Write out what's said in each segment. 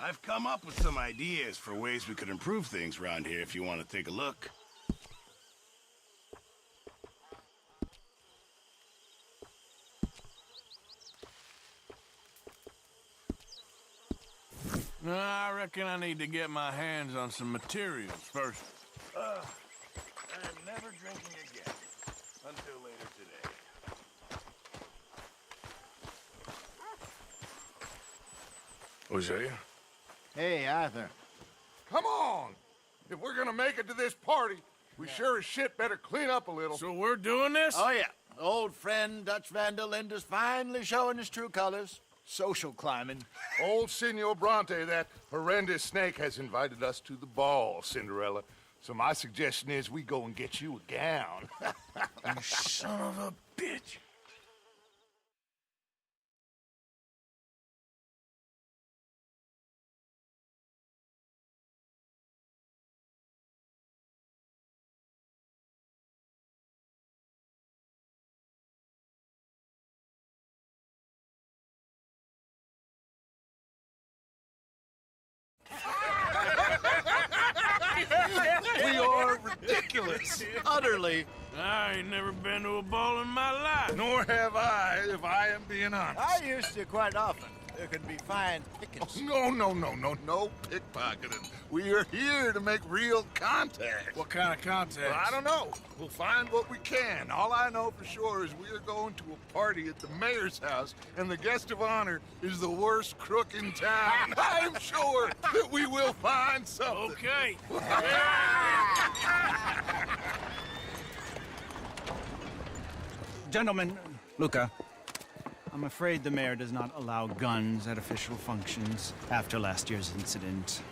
I've come up with some ideas for ways we could improve things around here if you want to take a look. I reckon I need to get my hands on some materials first. I'm never drinking again. Until later today. Hosea? Hey, Arthur. Come on! If we're gonna make it to this party, we sure as shit better clean up a little. So we're doing this? Oh, yeah. Old friend Dutch Van der Linde's finally showing his true colors. Social climbing. Old Senor Bronte, that horrendous snake, has invited us to the ball, Cinderella. So my suggestion is we go and get you a gown. You son of a bitch. We are ridiculous. Utterly. I ain't never been to a ball in my life. Nor have I, if I am being honest. I used to quite often. There could be fine pickings. No pickpocketing. We are here to make real contact. What kind of contact? Well, I don't know. We'll find what we can. All I know for sure is we are going to a party at the mayor's house, and the guest of honor is the worst crook in town. I'm sure that we will find something. Okay. Gentlemen, Luca, I'm afraid the mayor does not allow guns at official functions after last year's incident.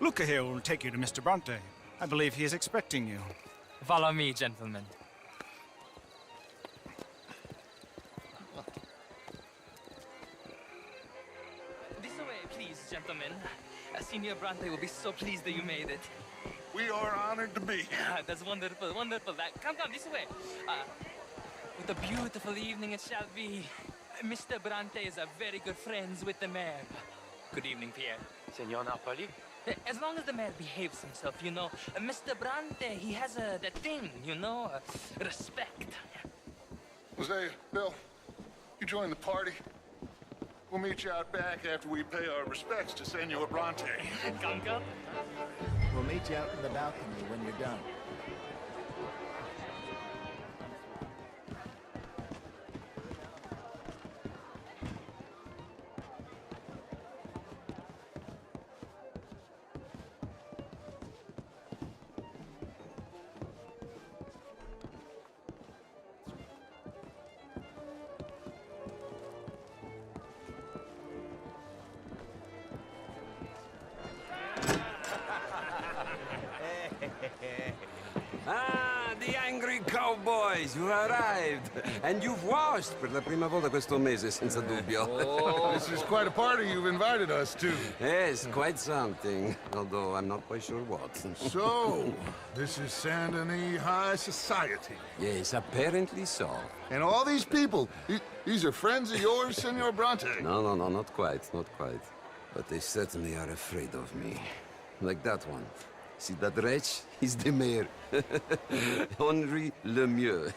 Luca here will take you to Mr. Bronte. I believe he is expecting you. Follow me, gentlemen. This way, please, gentlemen. Senior Bronte will be so pleased that you made it. We are honored to be here. That's wonderful, wonderful. Come, this way. What a beautiful evening it shall be. Mr. Bronte is a very good friends with the mayor. Good evening, Pierre. Senor Napoli? As long as the mayor behaves himself, you know. Mr. Bronte, he has that thing, you know, respect. Hosea, Bill, you join the party. We'll meet you out back after we pay our respects to Senor Bronte. Come. We'll meet you out in the balcony when you're done. Ah, the angry cowboys, you arrived. And you've washed per la prima volta questo mese, senza dubbio. This is quite a party you've invited us to. Yes, quite something. Although I'm not quite sure what. So, this is Saint Denis High Society. Yes, apparently so. And all these people, these are friends of yours, Senor Bronte? No, not quite. But they certainly are afraid of me. Like that one. See that wretch? He's the mayor. Henri Lemieux.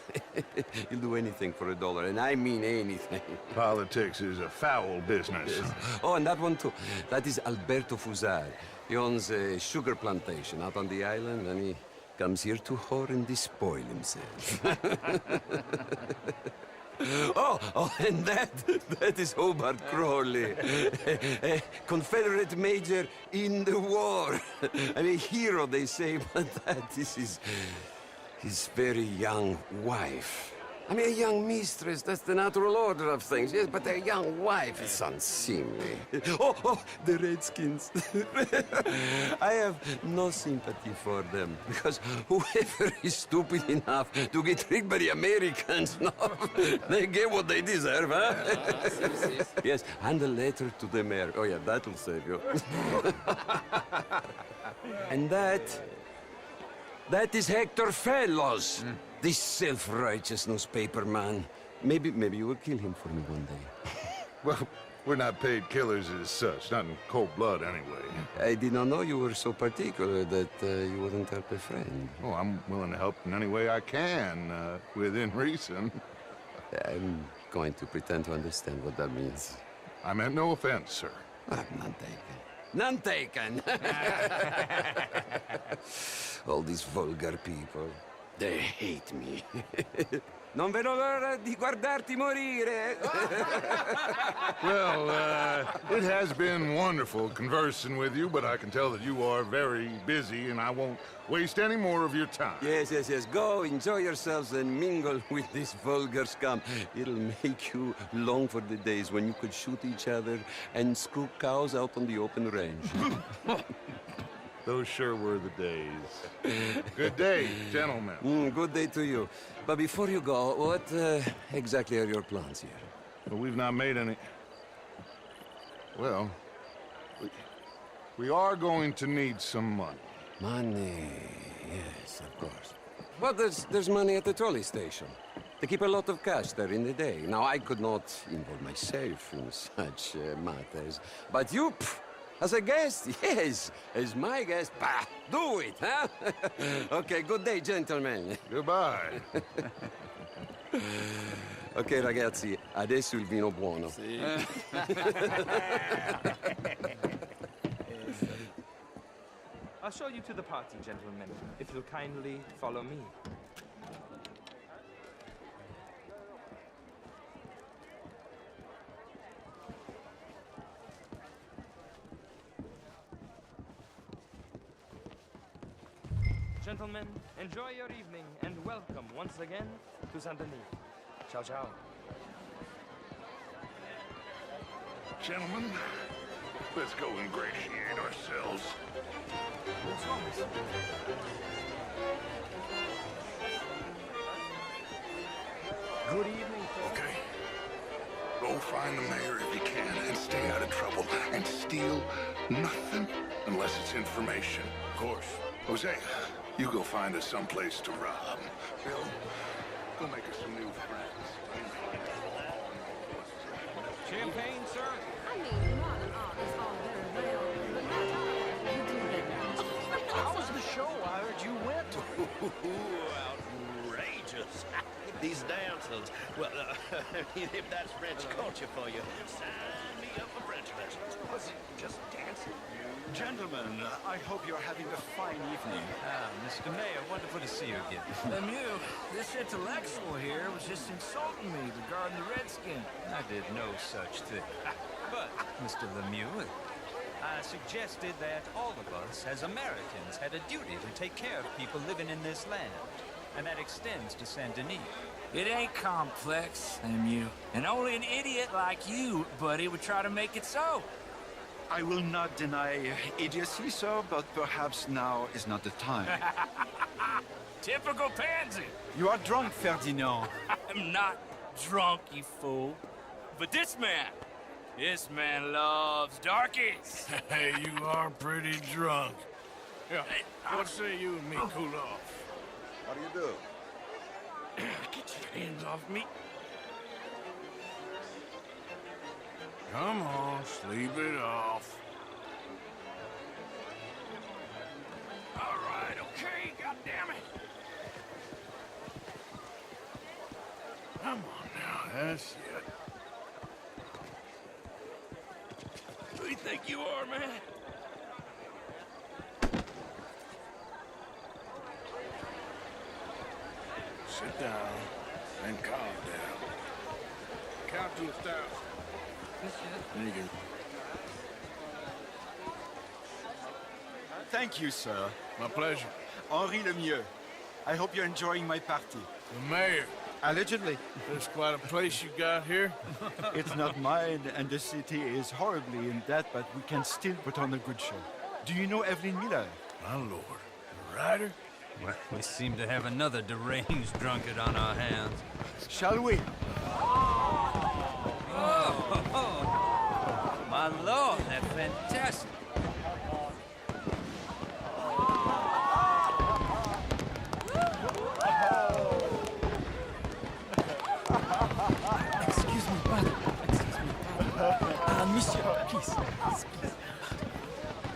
He'll do anything for $1, and I mean anything. Politics is a foul business. Yes. Oh, and that one too. That is Alberto Fusar. He owns a sugar plantation out on the island, and he comes here to whore and despoil himself. Oh, and that is Hobart Crawley, a Confederate major in the war. I mean, hero, they say, but that is his very young wife. I mean, a young mistress, that's the natural order of things, yes, but a young wife is unseemly. Oh, the Redskins. I have no sympathy for them, because whoever is stupid enough to get tricked by the Americans, no, they get what they deserve, huh? Yes, and a letter to the mayor. Oh, yeah, that'll save you. And that is Hector Fellows. This self-righteous newspaper man. Maybe you will kill him for me one day. Well, we're not paid killers as such, not in cold blood anyway. I did not know you were so particular that you wouldn't help a friend. Oh, I'm willing to help in any way I can, within reason. I'm going to pretend to understand what that means. I meant no offense, sir. None taken. None taken! All these vulgar people, they hate me. Non vedo l'ora di guardarti morire. Well, it has been wonderful conversing with you, but I can tell that you are very busy, and I won't waste any more of your time. Yes. Go, enjoy yourselves and mingle with this vulgar scum. It'll make you long for the days when you could shoot each other and screw cows out on the open range. Those sure were the days. Good day, gentlemen. Good day to you. But before you go, what exactly are your plans here? Well, we've not made any... Well, we are going to need some money. Money, yes, of course. Well, there's money at the trolley station. They keep a lot of cash there in the day. Now, I could not involve myself in such matters. But you, as a guest, yes, as my guest, do it, huh? Okay, good day, gentlemen. Goodbye. Ok, ragazzi, adesso il vino buono. I'll show you to the party, gentlemen, if you'll kindly follow me. Gentlemen, enjoy your evening and welcome once again to Saint Denis. Ciao, ciao. Gentlemen, let's go ingratiate ourselves. Good evening, Okay. Go find the mayor if you can and stay out of trouble. And steal nothing unless it's information. Of course. Jose, you go find us someplace to rob. Bill, go make us some new friends. Champagne, sir? I mean, modern art is all very well, but not all you do that. How was the show I heard you went to? Outrageous. These dancers. Well, if that's French culture for you, sign me up for French lessons. Was it just dancing? Gentlemen, I hope you're having a fine evening. Mr. Mayor, wonderful to see you again. Lemieux, this intellectual here was just insulting me regarding the Redskin. I did no such thing. But, Mr. Lemieux, I suggested that all of us, as Americans, had a duty to take care of people living in this land. And that extends to Saint Denis. It ain't complex, Lemieux. And only an idiot like you, buddy, would try to make it so. I will not deny idiocy, sir, but perhaps now is not the time. Typical pansy. You are drunk, Ferdinand. I'm not drunk, you fool. But this man loves darkies. Hey, you are pretty drunk. Yeah, what say you and me cool off? How do you do? Get your hands off me. Come on, sleep it off. All right, okay, goddammit. Come on now, that's it. Who do you think you are, man? Sit down and calm down. Count to 1,000. There you go. Thank you, sir. My pleasure. Henri Lemieux. I hope you're enjoying my party. The mayor. Allegedly. There's quite a place you got here. It's not mine, and the city is horribly in debt, but we can still put on a good show. Do you know Evelyn Miller? My lord. The writer? Well, we seem to have another deranged drunkard on our hands. Shall we? My lord, that's fantastic. Excuse me, pardon. Excuse me, pardon. Monsieur, please.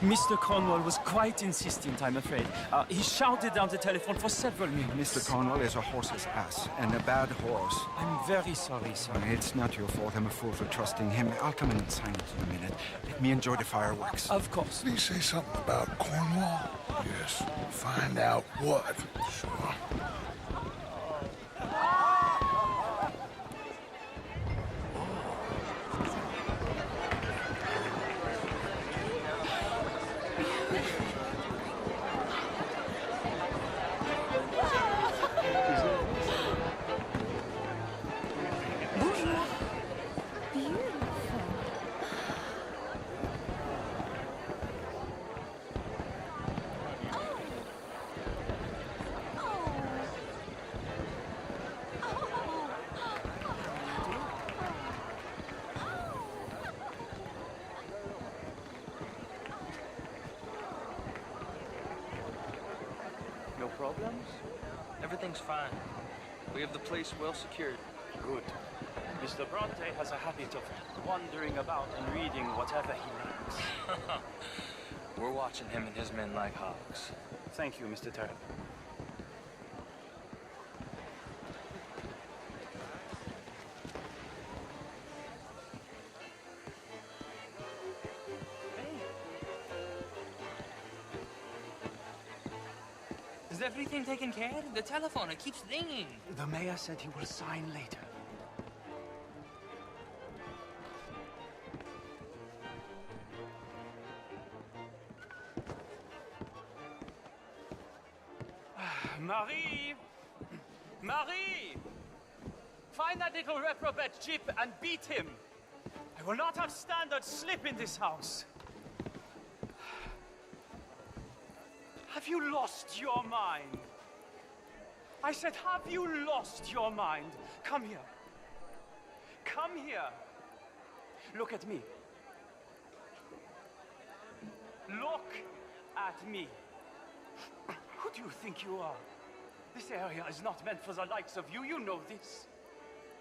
Mr. Cornwall was quite insistent, I'm afraid. He shouted down the telephone for several minutes. Mr. Cornwall is a horse's ass, and a bad horse. I'm very sorry, sir. It's not your fault. I'm a fool for trusting him. I'll come in and sign it in a minute. Let me enjoy the fireworks. Of course. Did he say something about Cornwall? Yes. Find out what. Sure. No problems? Everything's fine. We have the place well secured. Good. Mr. Bronte has a habit of wandering about and reading whatever he likes. We're watching him and his men like hawks. Thank you, Mr. Turner. Is everything taken care of? The telephone, it keeps ringing. The mayor said he will sign later. Marie! Marie! Find that little reprobate Chip and beat him. I will not have standard slip in this house. Have you lost your mind? I said, have you lost your mind? Come here. Come here. Look at me. Look at me. Who do you think you are? This area is not meant for the likes of you. You know this.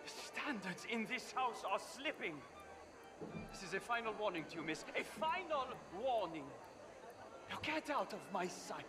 The standards in this house are slipping. This is a final warning to you, miss. A final warning. Now get out of my sight.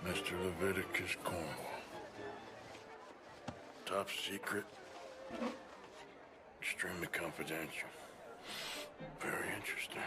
Mr. Leviticus Cornwall. Top secret. Extremely confidential. Very interesting.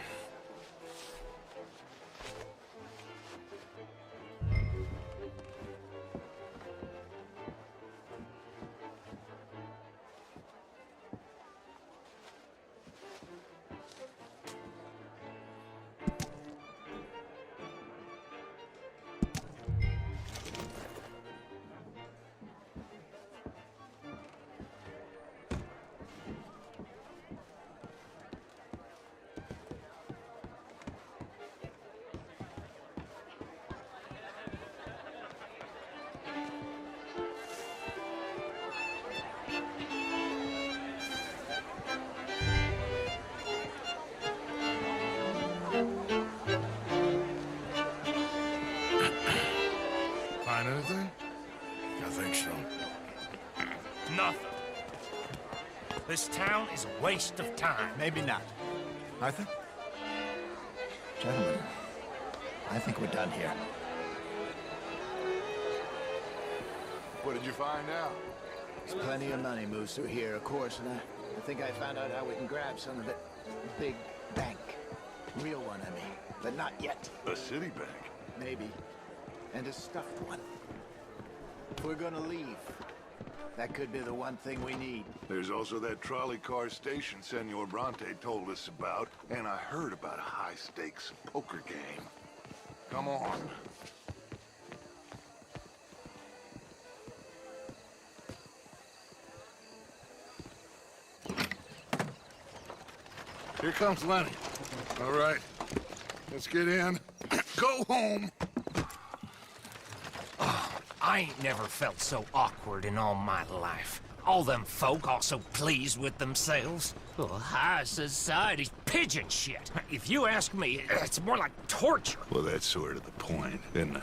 Find anything? I think so. Nothing. This town is a waste of time. Maybe not. Arthur? Gentlemen, I think we're done here. What did you find out? There's plenty of money moves through here, of course, and I think I found out how we can grab some of it. Big bank. Real one, I mean. But not yet. A city bank? Maybe. And a stuffed one. If we're gonna leave, that could be the one thing we need. There's also that trolley car station Senor Bronte told us about, and I heard about a high-stakes poker game. Come on. Here comes Lenny. All right, let's get in. Go home. I ain't never felt so awkward in all my life. All them folk all so pleased with themselves. Oh, high society's pigeon shit. If you ask me, it's more like torture. Well, that's sort of the point, isn't it?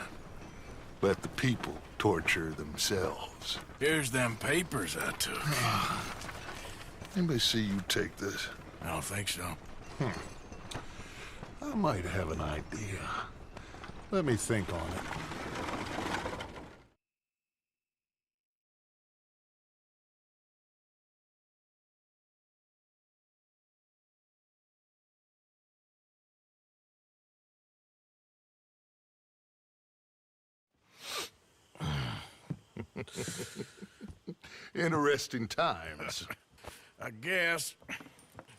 Let the people torture themselves. Here's them papers I took. Anybody see you take this? I don't think so. I might have an idea. Let me think on it. Interesting times. I guess.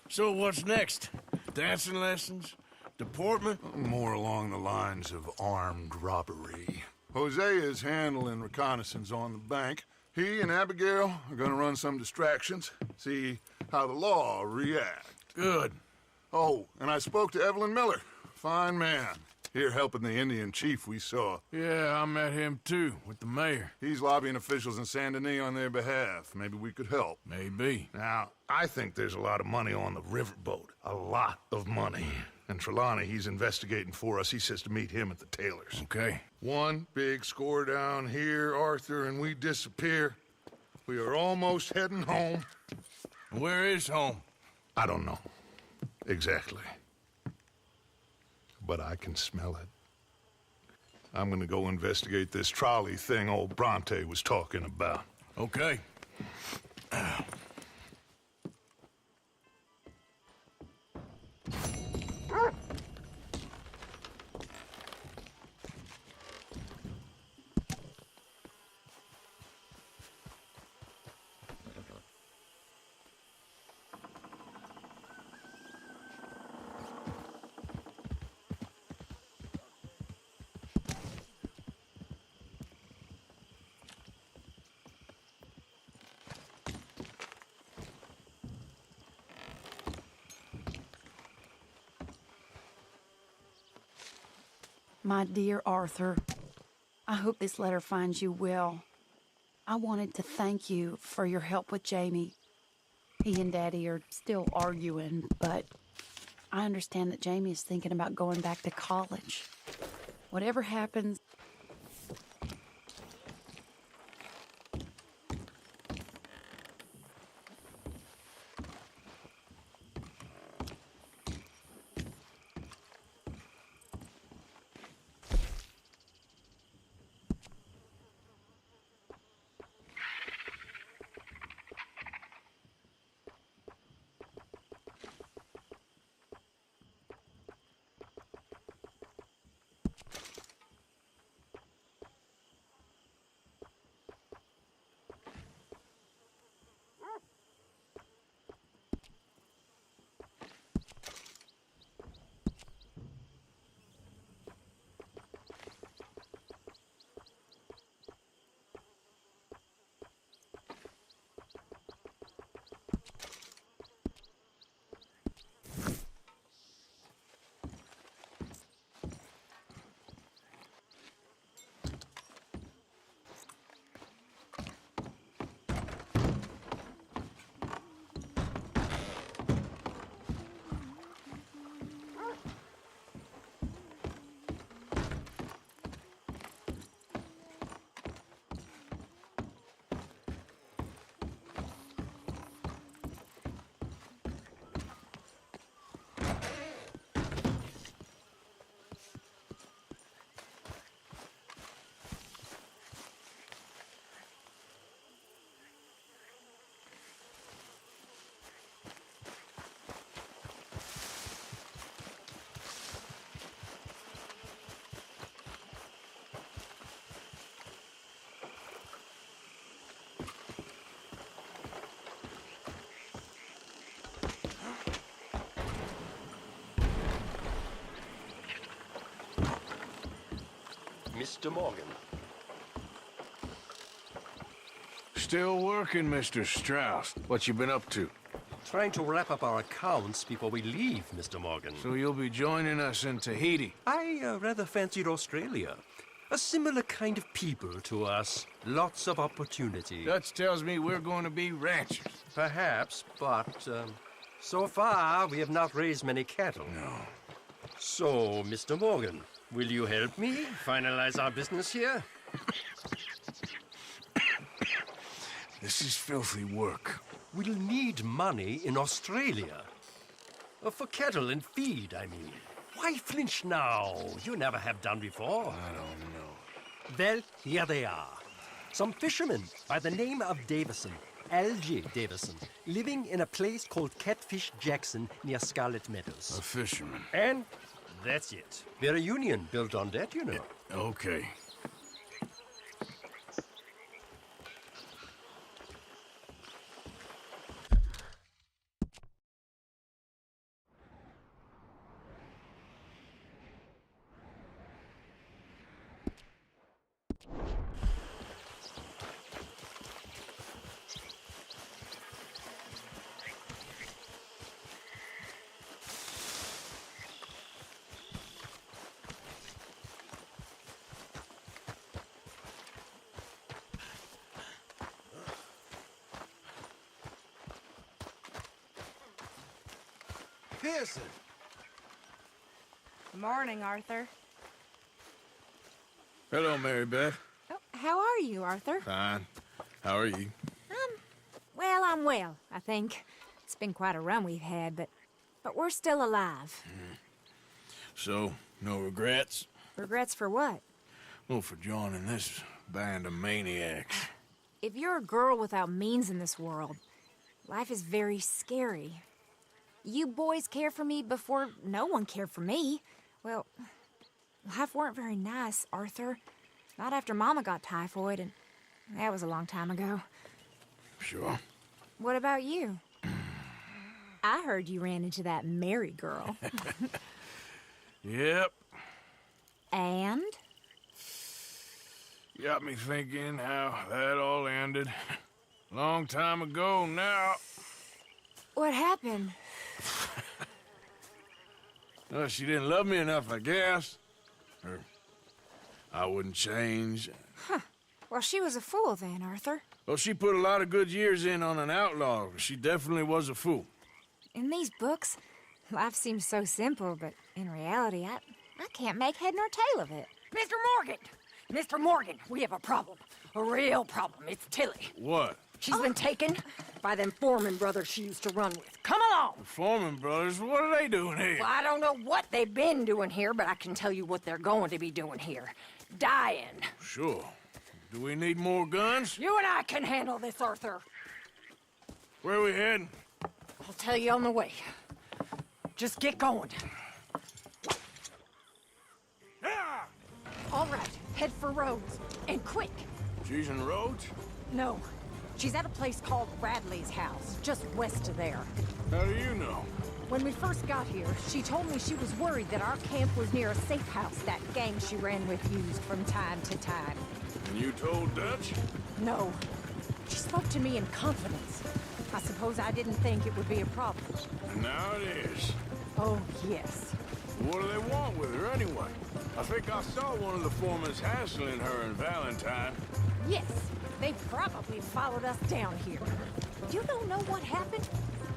So what's next? Dancing lessons? Deportment? More along the lines of armed robbery. Hosea is handling reconnaissance on the bank. He and Abigail are gonna run some distractions, see how the law react. Good. Oh, and I spoke to Evelyn Miller. Fine man. Here helping the Indian chief we saw. Yeah, I met him too, with the mayor. He's lobbying officials in Saint Denis on their behalf. Maybe we could help. Maybe. Now, I think there's a lot of money on the riverboat. A lot of money. And Trelawney, he's investigating for us. He says to meet him at the Taylor's. Okay. One big score down here, Arthur, and we disappear. We are almost heading home. Where is home? I don't know. Exactly. But I can smell it. I'm gonna go investigate this trolley thing old Bronte was talking about. Okay. My dear Arthur, I hope this letter finds you well. I wanted to thank you for your help with Jamie. He and Daddy are still arguing, but I understand that Jamie is thinking about going back to college. Whatever happens, Mr. Morgan. Still working, Mr. Strauss. What you been up to? Trying to wrap up our accounts before we leave, Mr. Morgan. So you'll be joining us in Tahiti? I rather fancied Australia. A similar kind of people to us. Lots of opportunity. Dutch tells me we're going to be ranchers. Perhaps, but so far we have not raised many cattle. No. So, Mr. Morgan, will you help me finalize our business here? This is filthy work. We'll need money in Australia. For cattle and feed, I mean. Why flinch now? You never have done before. I don't know. Well, here they are. Some fishermen by the name of Davison, L.J. Davison, living in a place called Catfish Jackson near Scarlet Meadows. A fisherman. And that's it. We're a union built on that, you know. Okay. Pearson. Good morning, Arthur. Hello, Mary Beth. Oh, how are you, Arthur? Fine. How are you? Well, I'm well, I think. It's been quite a run we've had, but we're still alive. So, no regrets? Regrets for what? Well, for joining this band of maniacs. If you're a girl without means in this world, life is very scary. You boys cared for me before no one cared for me. Well, life weren't very nice, Arthur. Not after Mama got typhoid, and that was a long time ago. Sure. What about you? I heard you ran into that Mary girl. Yep. And? Got me thinking how that all ended. Long time ago now. What happened? Well, she didn't love me enough, I guess. Or I wouldn't change. Huh. Well, she was a fool then, Arthur. Well, she put a lot of good years in on an outlaw. She definitely was a fool. In these books, life seems so simple, but in reality, I can't make head nor tail of it. Mr. Morgan! Mr. Morgan, we have a problem. A real problem. It's Tilly. What? She's been taken by them Foreman brothers she used to run with. Come along! The Foreman brothers? What are they doing here? Well, I don't know what they've been doing here, but I can tell you what they're going to be doing here. Dying. Sure. Do we need more guns? You and I can handle this, Arthur. Where are we heading? I'll tell you on the way. Just get going. All right, head for Rhodes. And quick. She's in Rhodes? No. She's at a place called Radley's house, just west of there. How do you know? When we first got here, she told me she was worried that our camp was near a safe house that gang she ran with used from time to time. And you told Dutch? No. She spoke to me in confidence. I suppose I didn't think it would be a problem. And now it is. Oh, yes. What do they want with her anyway? I think I saw one of the foremans hassling her and Valentine. Yes. They probably followed us down here. You don't know what happened?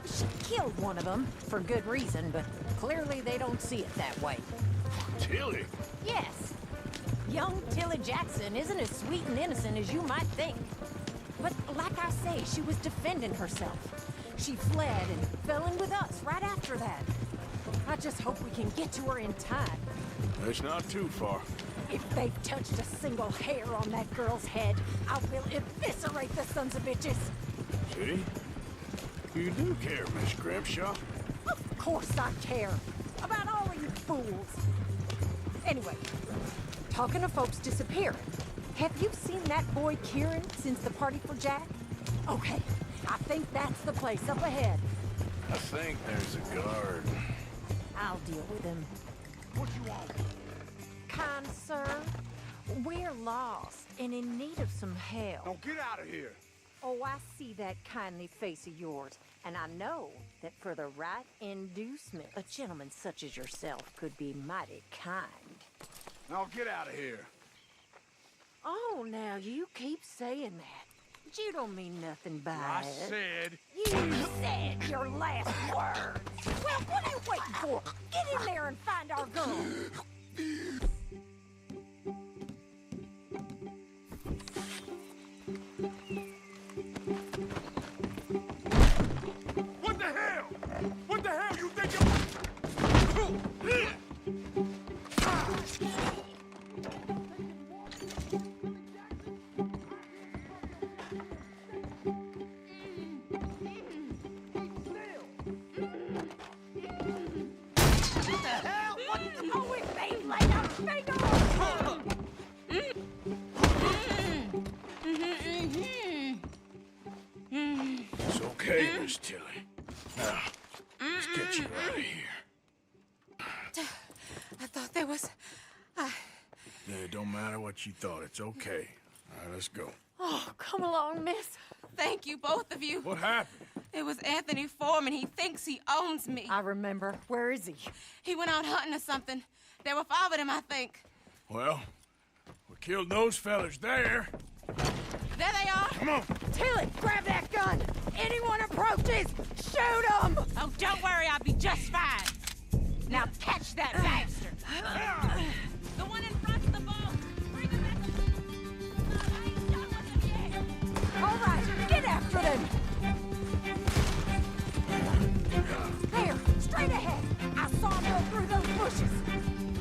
She killed one of them, for good reason, but clearly they don't see it that way. Tilly? Yes. Young Tilly Jackson isn't as sweet and innocent as you might think. But like I say, she was defending herself. She fled and fell in with us right after that. I just hope we can get to her in time. It's not too far. If they've touched a single hair on that girl's head, I will eviscerate the sons of bitches. See? You do care, Miss Grimshaw. Of course I care. About all of you fools. Anyway, talking of folks disappearing, have you seen that boy Kieran since the party for Jack? Okay, I think that's the place up ahead. I think there's a guard. I'll deal with him. What you want? Kind sir, We're lost and in need of some help. Now get out of here. Oh, I see that kindly face of yours, and I know that for the right inducement, a gentleman such as yourself could be mighty kind. Now get out of here. Oh, now you keep saying that. But you don't mean nothing by I it. said... You said your last words. Well, what are you waiting for? Get in there and find our gun. What the hell? What the hell you think you're... It's okay, Miss Tilly. Now, let's get you out of here. I thought there was... Yeah, it don't matter what you thought. It's okay. All right, let's go. Oh, come along, miss. Thank you, both of you. What happened? It was Anthony Foreman. He thinks he owns me. I remember. Where is he? He went out hunting or something. There were 5 of them, I think. Well, we killed those fellas there. There they are. Come on. Tilly, grab that gun. Anyone approaches, shoot them. Oh, don't worry. I'll be just fine. Now catch that bastard. The one in front of the boat. Bring him back. I ain't done with him yet. All right, get after them. There, straight ahead. I saw them go through those bushes.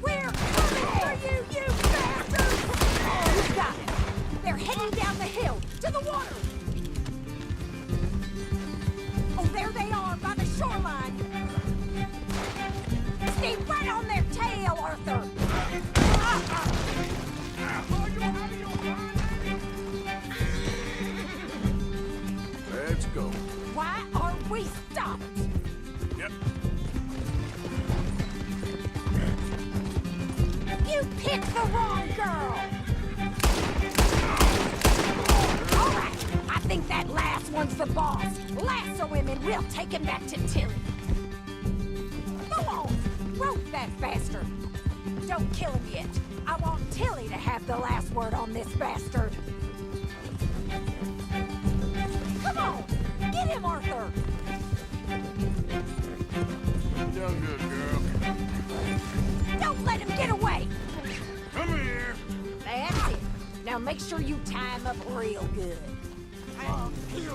We're coming for you, you bastards! You got it. They're heading down the hill to the water. Oh, there they are by the shoreline. Stay right on their tail, Arthur. Let's go. Why are we stopped? Yep. You picked the wrong girl. All right, I think that last one's the boss. Lasso him and we'll take him back to Tilly. Go on, rope that bastard. Don't kill him yet. I want Tilly to have the last word on this bastard. Come on, get him, Arthur. You done good, girl. Don't let him get away. Come here. That's it. Now make sure you tie him up real good. I'll kill you.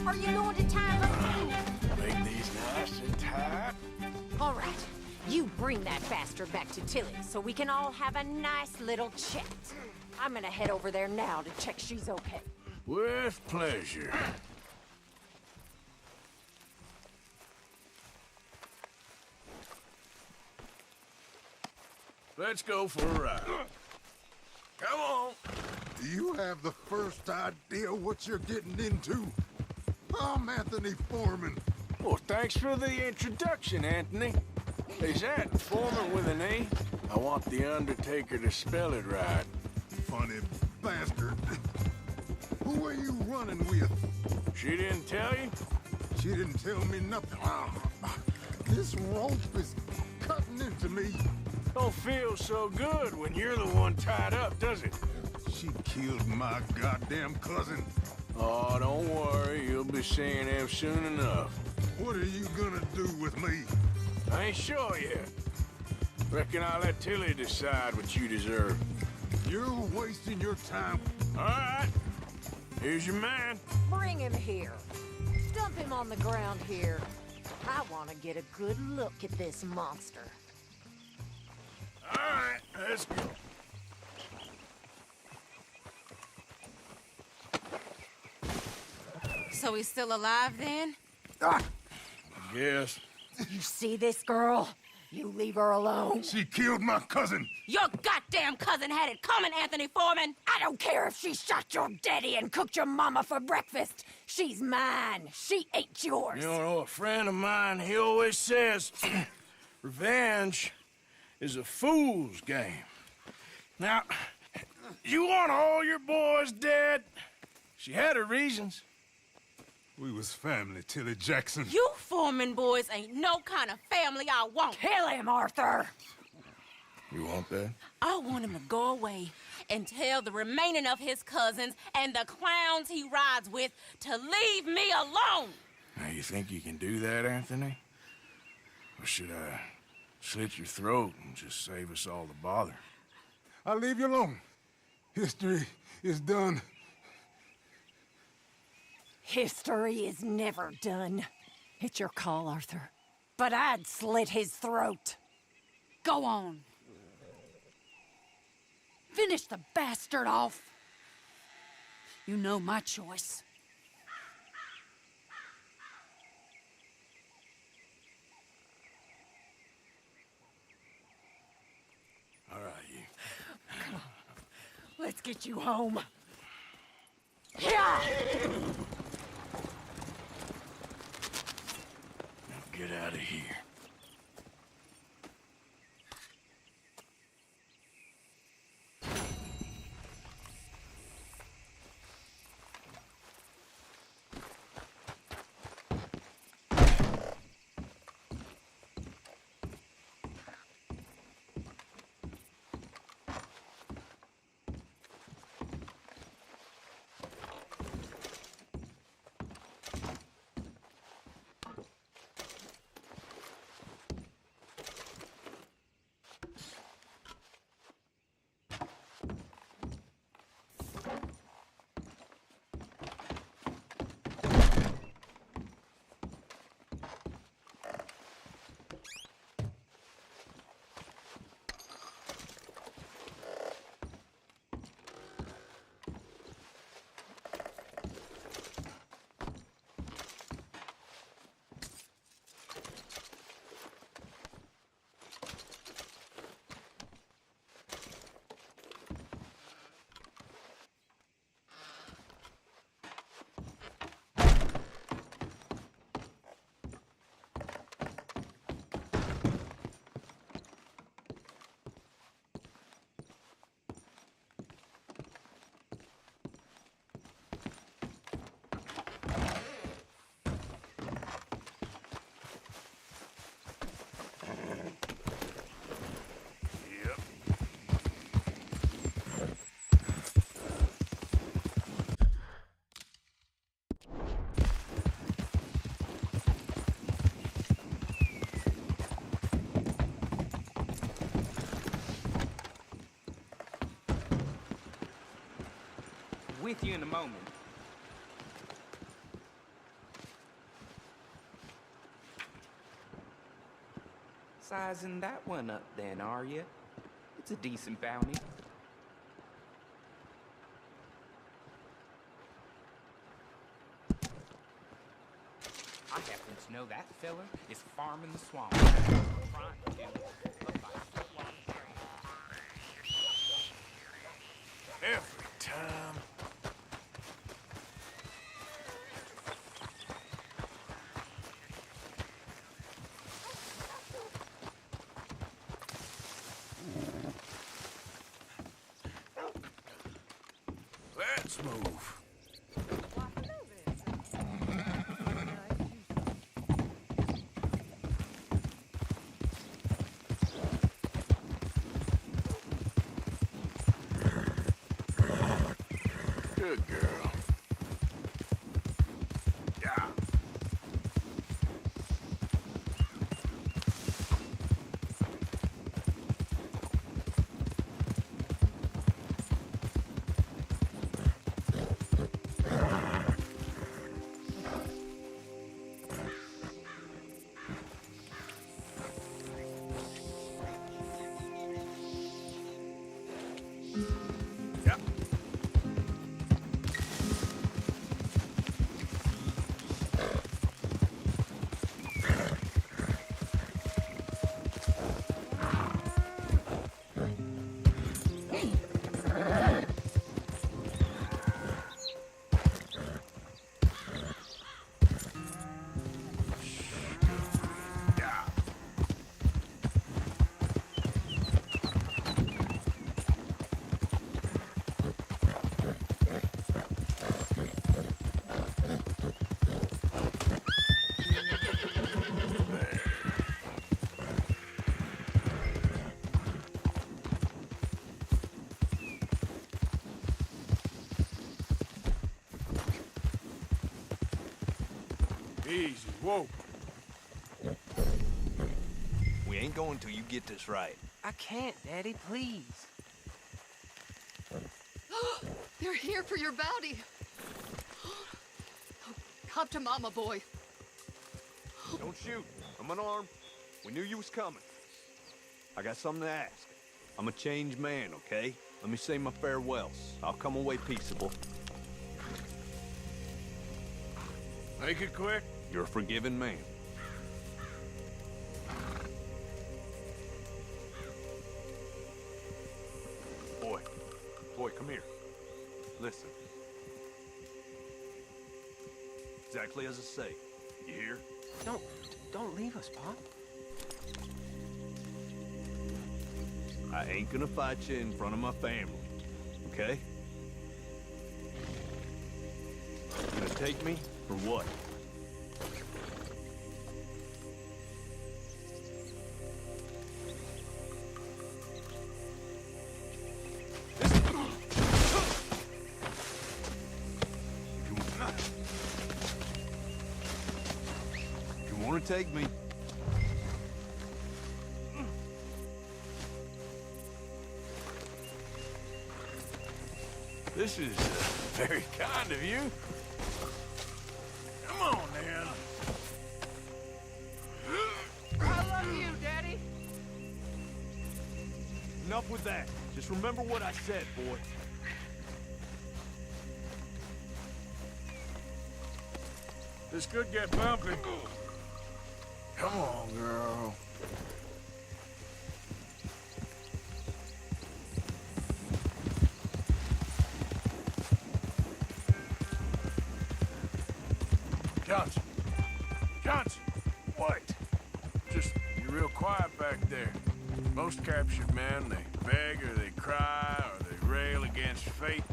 Are you going to tie him up? Make these nice and tight. All right. You bring that bastard back to Tilly so we can all have a nice little chat. I'm gonna head over there now to check she's okay. With pleasure. Let's go for a ride. Come on. Do you have the first idea what you're getting into? I'm Anthony Foreman. Well, thanks for the introduction, Anthony. Is that Foreman with an A? I want the Undertaker to spell it right. Funny bastard. Who are you running with? She didn't tell you? She didn't tell me nothing. This rope is cutting into me. Don't feel so good when you're the one tied up, does it? She killed my goddamn cousin. Oh, don't worry. You'll be seeing him soon enough. What are you gonna do with me? I ain't sure yet. Reckon I'll let Tilly decide what you deserve. You're wasting your time. All right. Here's your man. Bring him here. Dump him on the ground here. I want to get a good look at this monster. All right, let's go. So he's still alive then? I guess. You see this girl? You leave her alone. She killed my cousin. Your goddamn cousin had it coming, Anthony Foreman. I don't care if she shot your daddy and cooked your mama for breakfast. She's mine. She ain't yours. You know, a friend of mine, he always says, revenge is a fool's game. Now, you want all your boys dead? She had her reasons. We was family, Tilly Jackson. You Foreman boys ain't no kind of family I want. Kill him, Arthur! You want that? I want him to go away and tell the remaining of his cousins and the clowns he rides with to leave me alone! Now, you think you can do that, Anthony? Or should I slit your throat and just save us all the bother? I'll leave you alone. History is done. History is never done. It's your call, Arthur. But I'd slit his throat. Go on. Finish the bastard off. You know my choice. All right, you. Come on. Let's get you home. Yeah! Now get out of here. With you in a moment. Sizing that one up then, are you? It's a decent bounty. I happen to know that fella is farming the swamp. Every time. Let's move. Good girl. Yeah. Easy, whoa. We ain't going till you get this right. I can't, Daddy, please. They're here for your bounty. Come to Mama, boy. Don't shoot. I'm unarmed. We knew you was coming. I got something to ask. I'm a changed man, okay? Let me say my farewells. I'll come away peaceable. Make it quick. You're a forgiving man. Boy, come here. Listen. Exactly as I say. You hear? Don't leave us, Pop. I ain't gonna fight you in front of my family, okay? You gonna take me, or what? You wanna take me? This is very kind of you. Come on, then. I love you, Daddy. Enough with that. Just remember what I said, boy. This could get bumpy. Come on, girl. Johnson! Johnson! What? Just, you're real quiet back there. Most captured men, they beg or they cry or they rail against fate.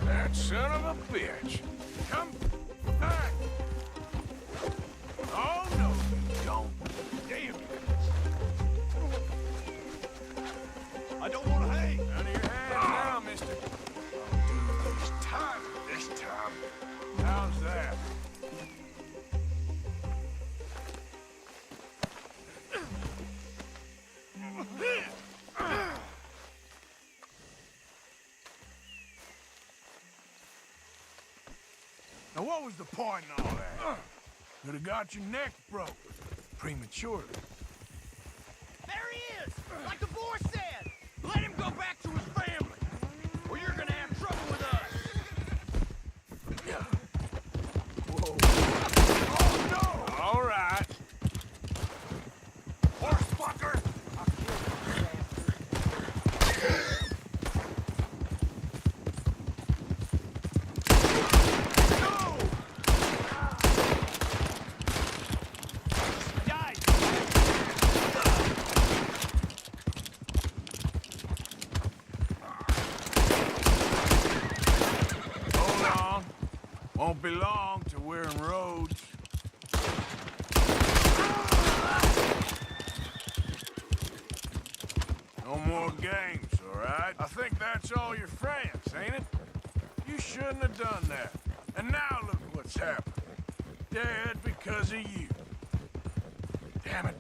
That son of a bitch! Come back! Oh, no, you don't. Damn it. I don't want to hang! Out of your hands now, mister. This time. How's that? Now what was the point in all that? Could have got your neck broke prematurely. There he is! Like the boy said! Let him go back to his family! Or you're gonna have trouble with us! Oh, no! All right. Horse fucker! Won't be long till we're in Rhodes. No more games, all right? I think that's all your friends, ain't it? You shouldn't have done that. And now look what's happened. Dead because of you. Damn it.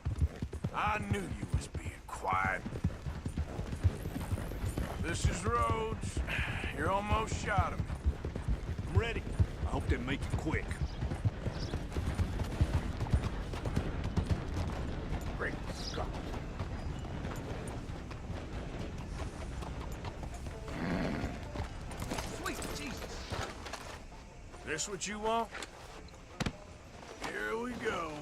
I knew you was being quiet. This is Rhodes. You're almost shot of me. I'm ready. I hope they make it quick. Great Scott. Sweet Jesus! This what you want? Here we go.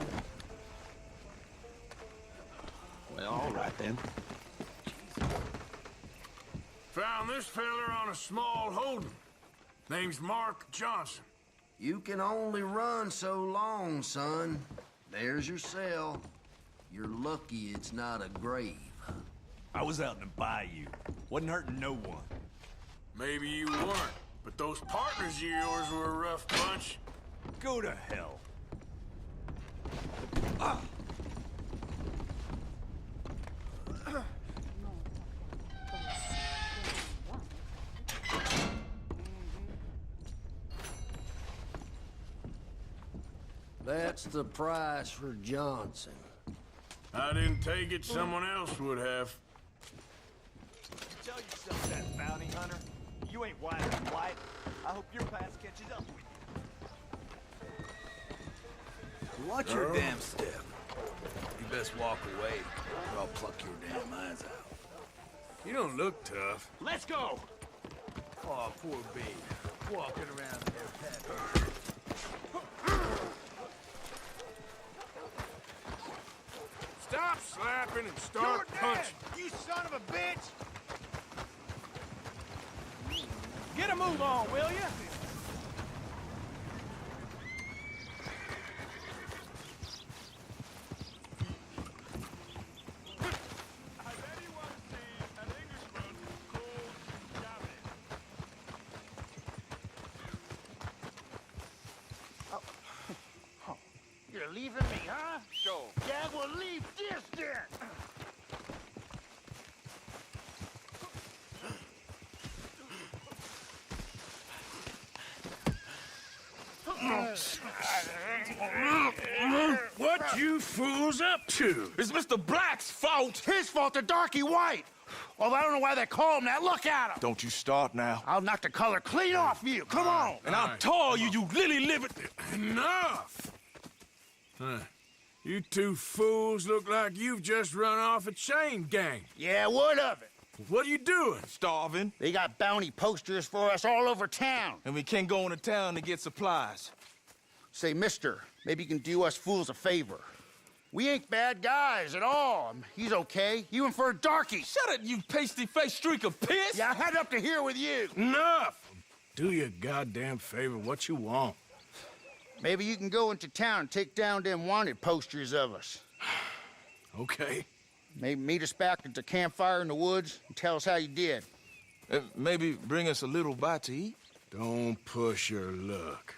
Well, all right then. Found this feller on a small holding. Name's Mark Johnson. You can only run so long, son. There's your cell. You're lucky it's not a grave. I was out in the bayou. Wasn't hurting no one. Maybe you weren't, but those partners of yours were a rough bunch. Go to hell. That's the price for Johnson. I didn't take it, someone else would have. You tell yourself that, bounty hunter. You ain't white and white. I hope your past catches up with you. Watch your damn step. You best walk away, or I'll pluck your damn eyes out. You don't look tough. Let's go! Oh, poor babe. Walking around there, pet. Stop slapping and start punching. You son of a bitch! Get a move on, will you? You're leaving me, huh? Sure. Yeah, well, leave this then! What you fools up to? It's Mr. Black's fault! His fault, the darky white! Although I don't know why they call him that. Look at him! Don't you start now. I'll knock the color clean off you. Come on! And I'll tell you, you lily livered... Enough! Huh. You two fools look like you've just run off a chain gang. Yeah, what of it? What are you doing? Starving. They got bounty posters for us all over town. And we can't go into town to get supplies. Say, mister, maybe you can do us fools a favor. We ain't bad guys at all. He's okay. Even for a darky. Shut it, you pasty-faced streak of piss! Yeah, I had up to here with you. Enough! Do your goddamn favor what you want. Maybe you can go into town and take down them wanted posters of us. Okay. Maybe meet us back at the campfire in the woods and tell us how you did. Maybe bring us a little bite to eat? Don't push your luck.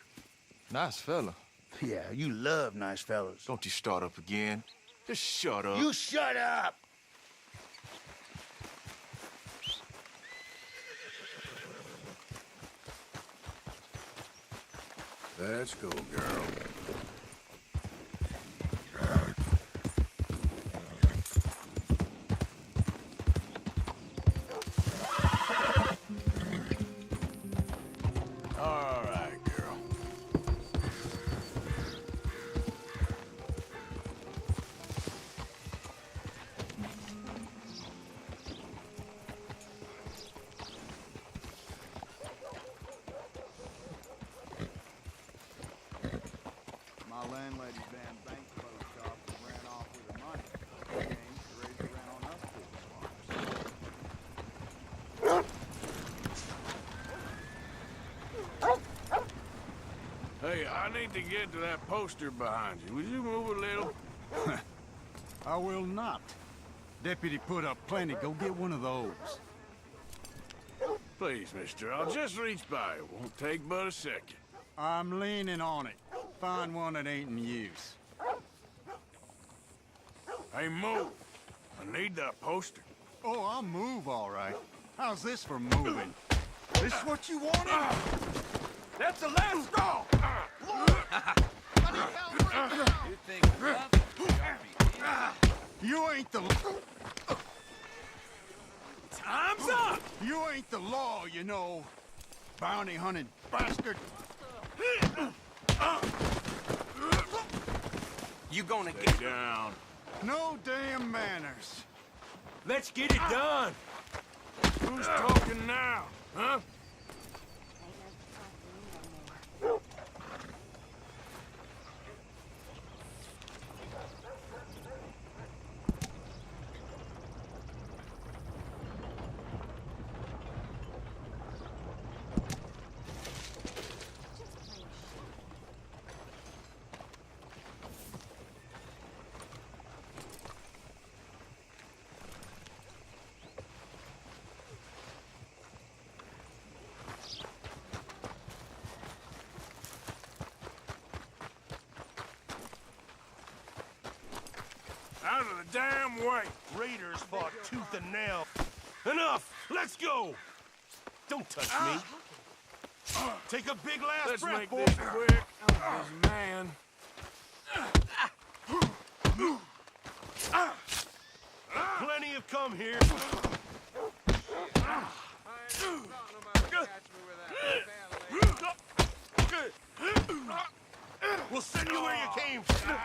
Nice fella. Yeah, you love nice fellas. Don't you start up again. Just shut up. You shut up! Let's go, girl. All right, girl. My landlady's damn bank closed off and ran off with her money. She came to raise the rent on us Hey, I need to get to that poster behind you. Would you move a little? I will not. Deputy put up plenty. Go get one of those. Please, mister, I'll just reach by. It won't take but a second. I'm leaning on it. Find one that ain't in use. Hey, move. I need that poster. Oh, I'll move, all right. How's this for moving? This what you wanted? That's the last straw! You think tough? You ain't the... Time's up! You ain't the law, you know. Bounty hunting bastard. You gonna Stay down. No damn manners. Let's get it done! Who's talking now, huh? Out of the damn way! Raiders fought tooth and nail. Enough! Let's go! Don't touch me. Take a big last Let's breath, make boy. this quick. This man. come here. We'll send you where you came from.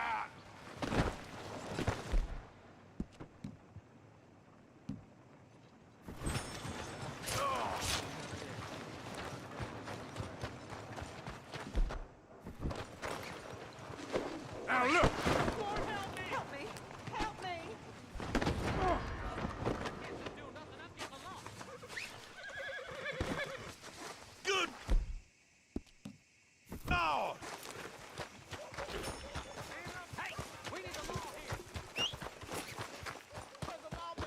Now look! Help me! Help me! Good! Oh! Hey! We need the law here! Where's the law been?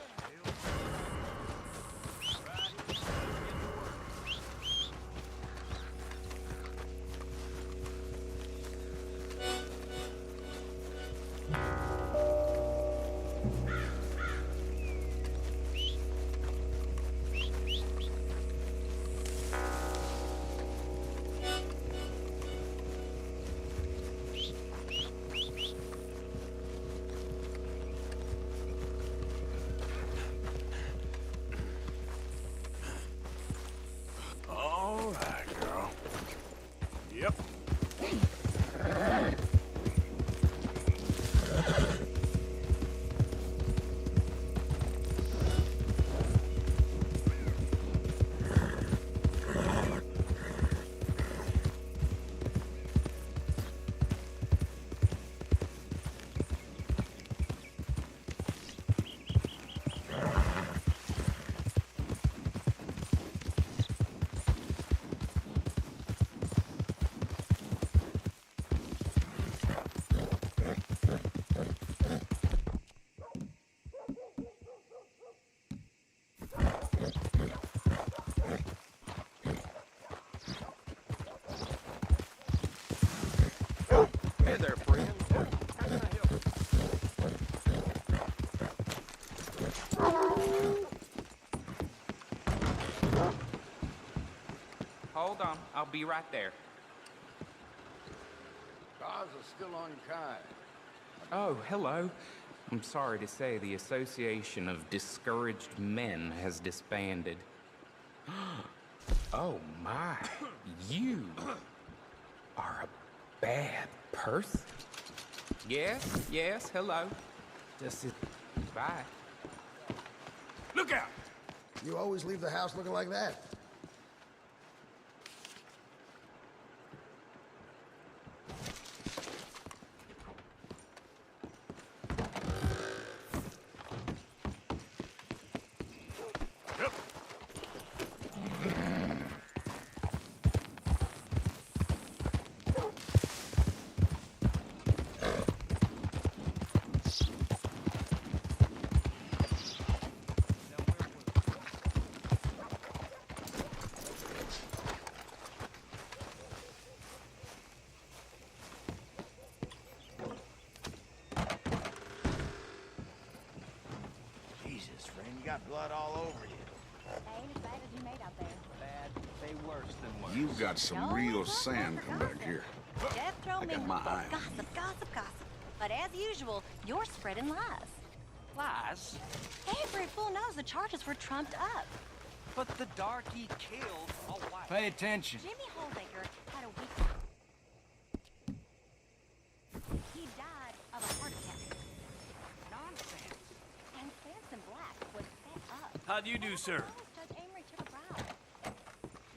All right, girl. Yep. Hey there, friend. How can I help Hold on, I'll be right there. Cars are still unkind. Oh, hello. I'm sorry to say the Association of Discouraged Men has disbanded. Oh my, you are a bad person. Yes, hello. Just bye. Look out! You always leave the house looking like that. Jesus, friend, you got blood all over you. Ain't as bad as you made out there. Bad, say worse than worse. You've got some real sand come back here. Death Row I got men my will eye on gossip. But as usual, you're spreading lies. Lies? Every fool knows the charges were trumped up. But the darky killed a wife. Pay attention. Jimmy Holdaker had a weak... He died of a heart attack. Nonsense. And Samson Black was set up. How do you do, sir? Judge Amory took a bribe.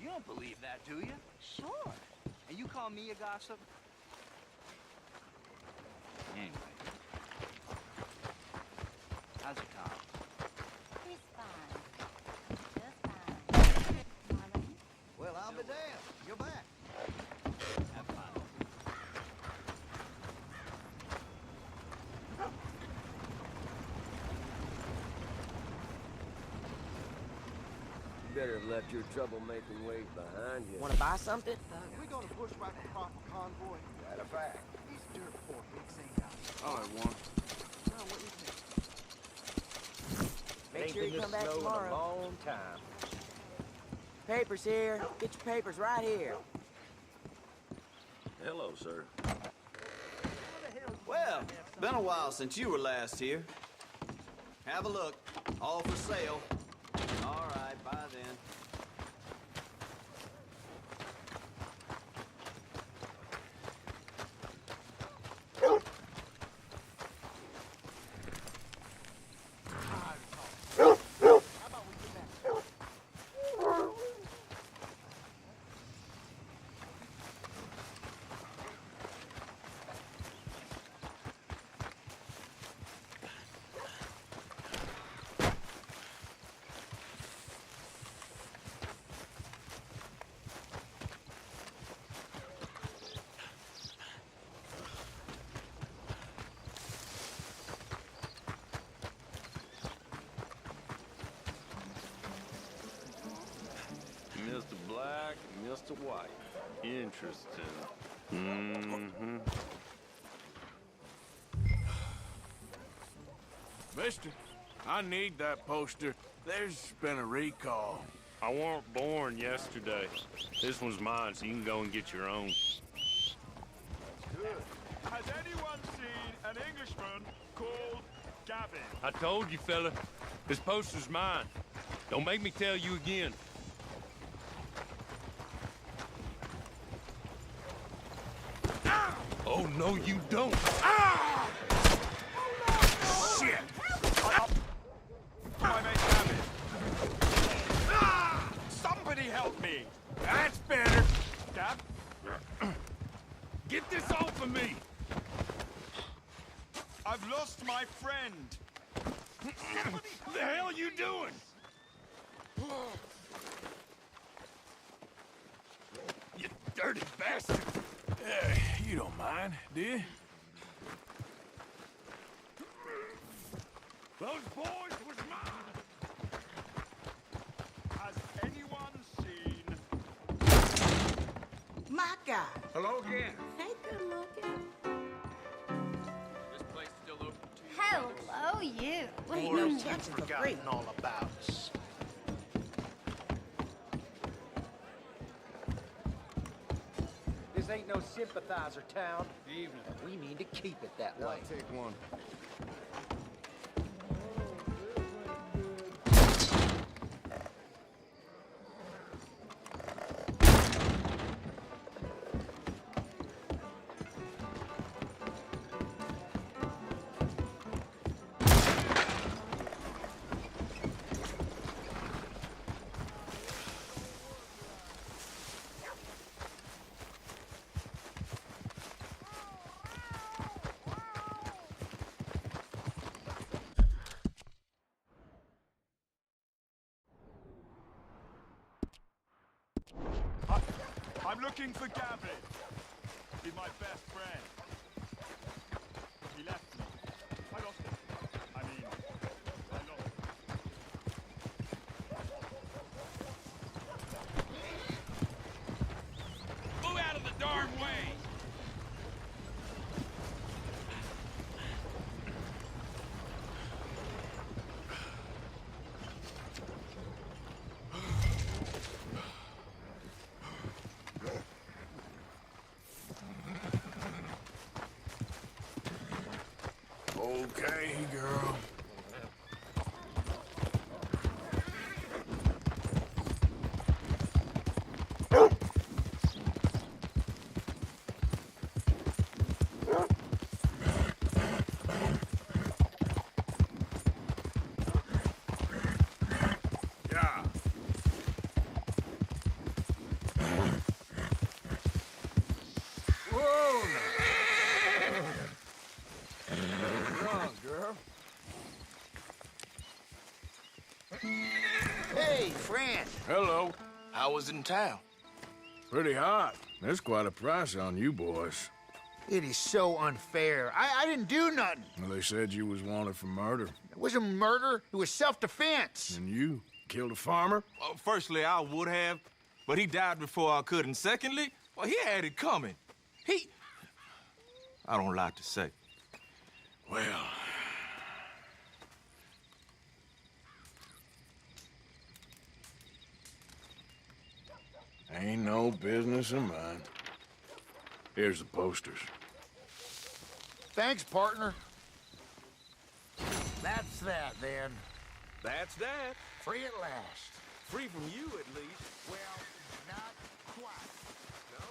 You don't believe that, do you? Sure. And you call me a gossip? Anyway. How's your Tom? He's fine. Just fine. Marlon? Well, I'll be damned. You're back. Have fun. You better have left your troublemaking ways behind you. Want to buy something? We gonna bushwhack a proper convoy? That a fact. These dirt poor pigs ain't got it. All right, one. Now, what do you think? Make sure Ain't you been come this back snow in a tomorrow. long time. Papers here. Get your papers right here. Hello, sir. Well, been a while since you were last here. Have a look. All for sale. All right, bye then. Mr. Black, Mr. White. Interesting. Mm-hmm. Mister, I need that poster. There's been a recall. I weren't born yesterday. This one's mine, so you can go and get your own. Good. Has anyone seen an Englishman called Gavin? I told you, fella. This poster's mine. Don't make me tell you again. Oh, no, you don't. Ah! Shit! My mate Gavin. Ah! Somebody help me! That's better. Gav? Get this off of me! I've lost my friend. What the hell are you doing? You dirty bastard! You don't mind, do you? Those boys was mine! Has anyone seen... My God. Hello again. Hey, good looking. This place still open to you? Hello, you. Ain't no touching for free. All about us. This ain't no sympathizer town. Evening. We need to keep it that way. I'll take one. I'm looking for Gavin. He's my best friend. He left me. I lost him. I lost him. Move out of the darn way! Okay, girl. Yeah. Whoa! Girl. Hey, Fran. Hello. How was it in town? Pretty hot. That's quite a price on you boys. It is so unfair. I didn't do nothing. Well, they said you was wanted for murder. It wasn't murder. It was self-defense. And you killed a farmer? Well, firstly, I would have, but he died before I could. And secondly, well, he had it coming. I don't like to say. Well... ain't no business of mine. Here's the posters. Thanks, partner. That's that, then. That's that. Free at last. Free from you, at least. Well, not quite. No?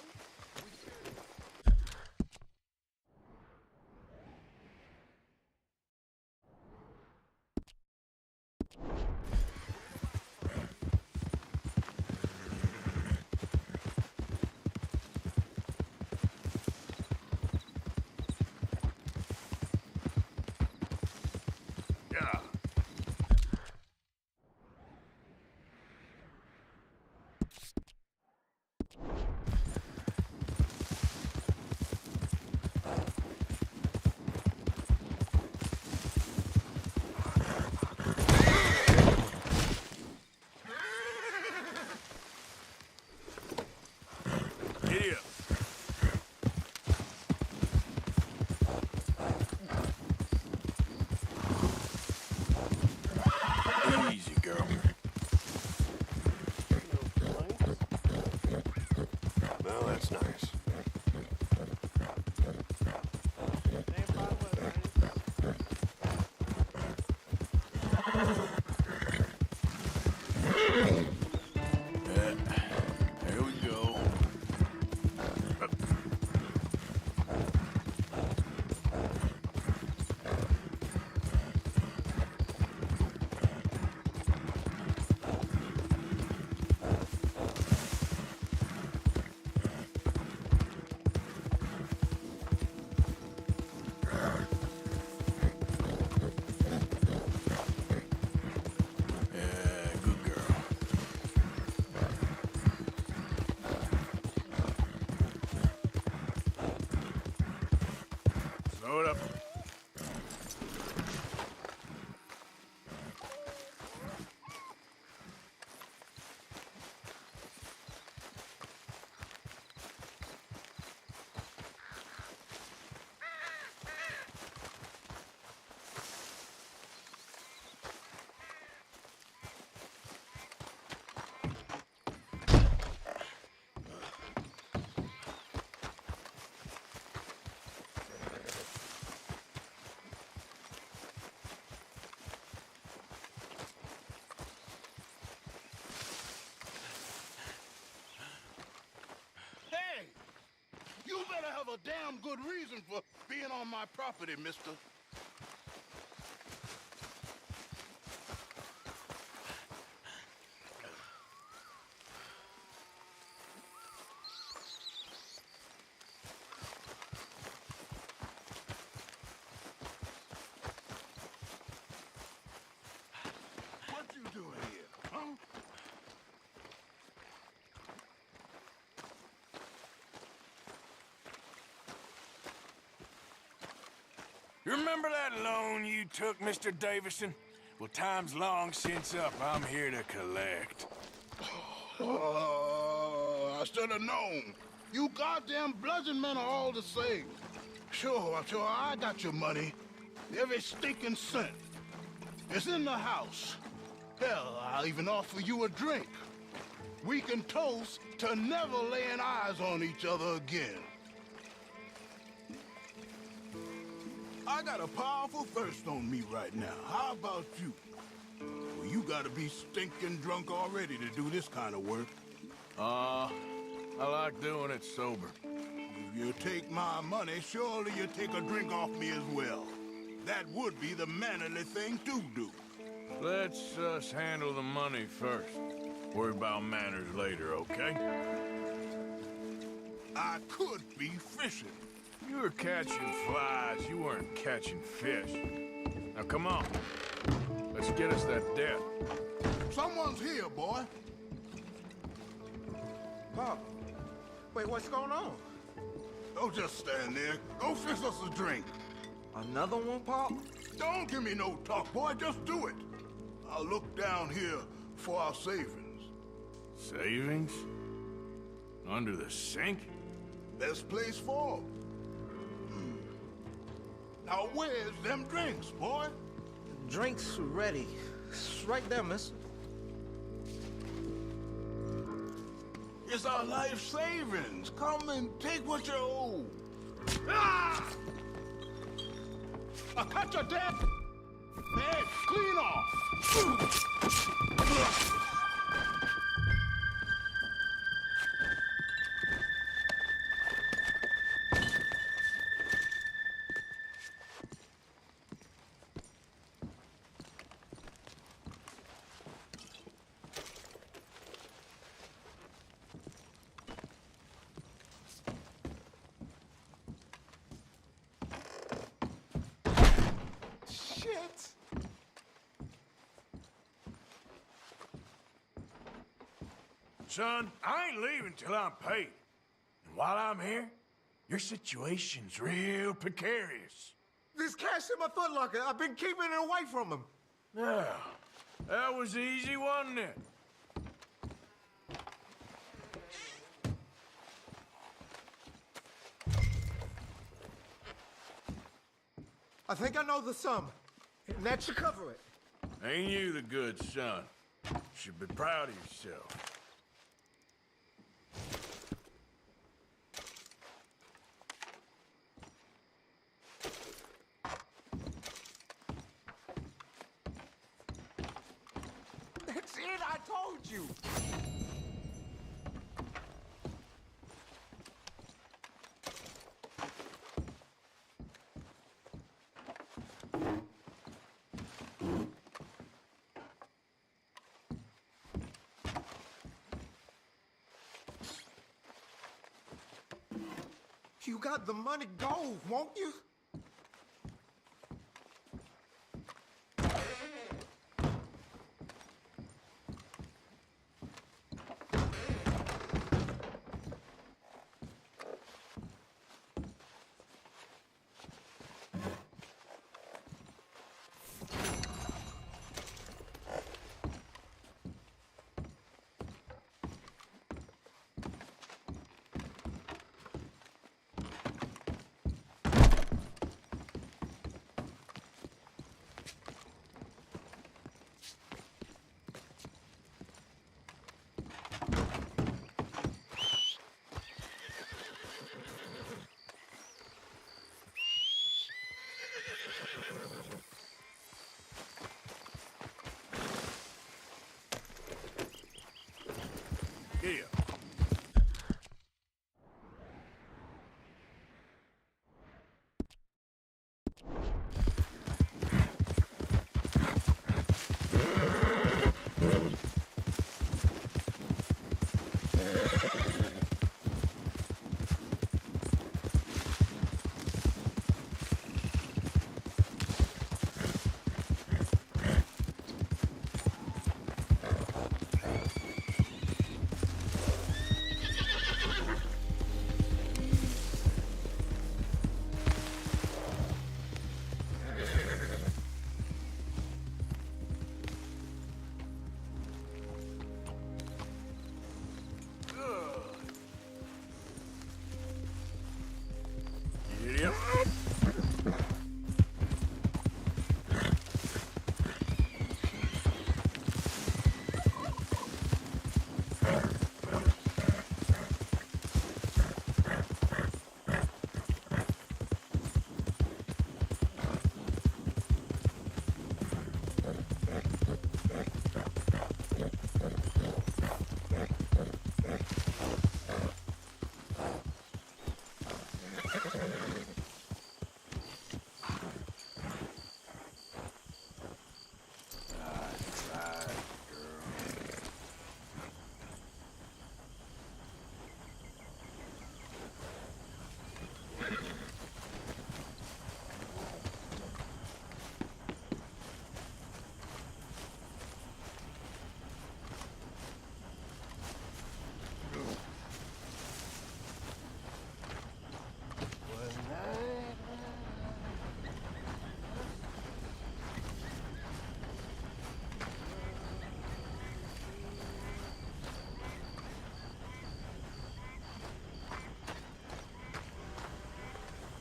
Yeah. Giddy up. Easy, girl. Well, that's nice. There we go. Yeah, good girl. Slow it up. Hey! You better have a damn good reason for being on my property, mister. What you doing here, huh? You remember that loan you took, Mr. Davison? Well, time's long since up. I'm here to collect. I should have known. You goddamn bludgeon men are all the same. Sure, I got your money. Every stinking cent. It's in the house. Hell, I'll even offer you a drink. We can toast to never laying eyes on each other again. I got a powerful thirst on me right now. How about you? Well, you gotta be stinking drunk already to do this kind of work. I like doing it sober. If you take my money, surely you take a drink off me as well. That would be the mannerly thing to do. Let's us handle the money first. Worry about manners later, okay? I could be fishing. You were catching flies, you weren't catching fish. Now come on. Let's get us that debt. Someone's here, boy. Pop, wait, what's going on? Don't just stand there. Go fix us a drink. Another one, Pop? Don't give me no talk, boy. Just do it. I'll look down here for our savings. Savings? Under the sink? Best place for 'em. Now where's them drinks, boy? Drinks ready. It's right there, mister. It's our life savings. Come and take what you owe. Ah! I cut your damn... Head clean off. Shit! Son, I ain't leaving till I'm paid. And while I'm here, your situation's real precarious. There's cash in my footlocker. I've been keeping it away from him. Yeah, that was easy, wasn't it? I think I know the sum. And that should cover it. Ain't you the good son? Should be proud of yourself. That's it, I told you. You got the money, go, won't you? Here. Yep.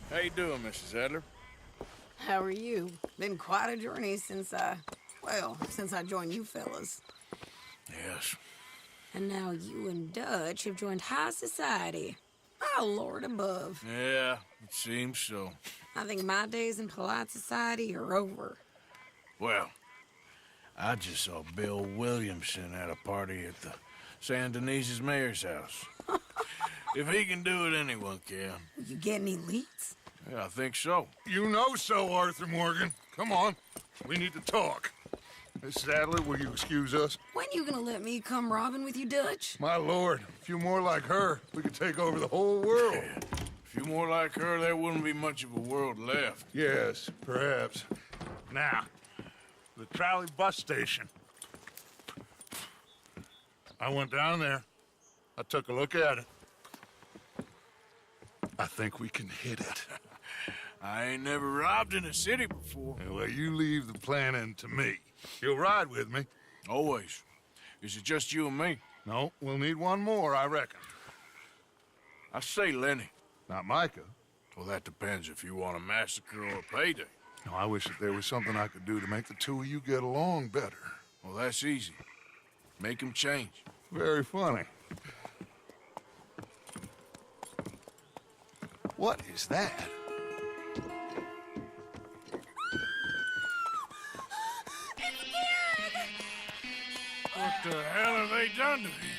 How you doing, Mrs. Adler? How are you? Been quite a journey since I joined you fellas. Yes. And now you and Dutch have joined high society. Oh, Lord above. Yeah, it seems so. I think my days in polite society are over. Well, I just saw Bill Williamson at a party at the San Denise's mayor's house. If he can do it, anyone can. You get any leads? Yeah, I think so. You know so, Arthur Morgan. Come on. We need to talk. Miss Sadler, will you excuse us? When you gonna let me come robbing with you, Dutch? My lord, a few more like her, we could take over the whole world. Yeah. A few more like her, there wouldn't be much of a world left. Yes, perhaps. Now, the trolley bus station. I went down there. I took a look at it. I think we can hit it. I ain't never robbed in a city before. Well, you leave the planning to me. You'll ride with me? Always. Is it just you and me? No, we'll need one more, I reckon. I say Lenny. Not Micah. Well, that depends if you want a massacre or a payday. No, I wish that there was something I could do to make the two of you get along better. Well, that's easy. Make them change. Very funny. What is that? What the hell have they done to me?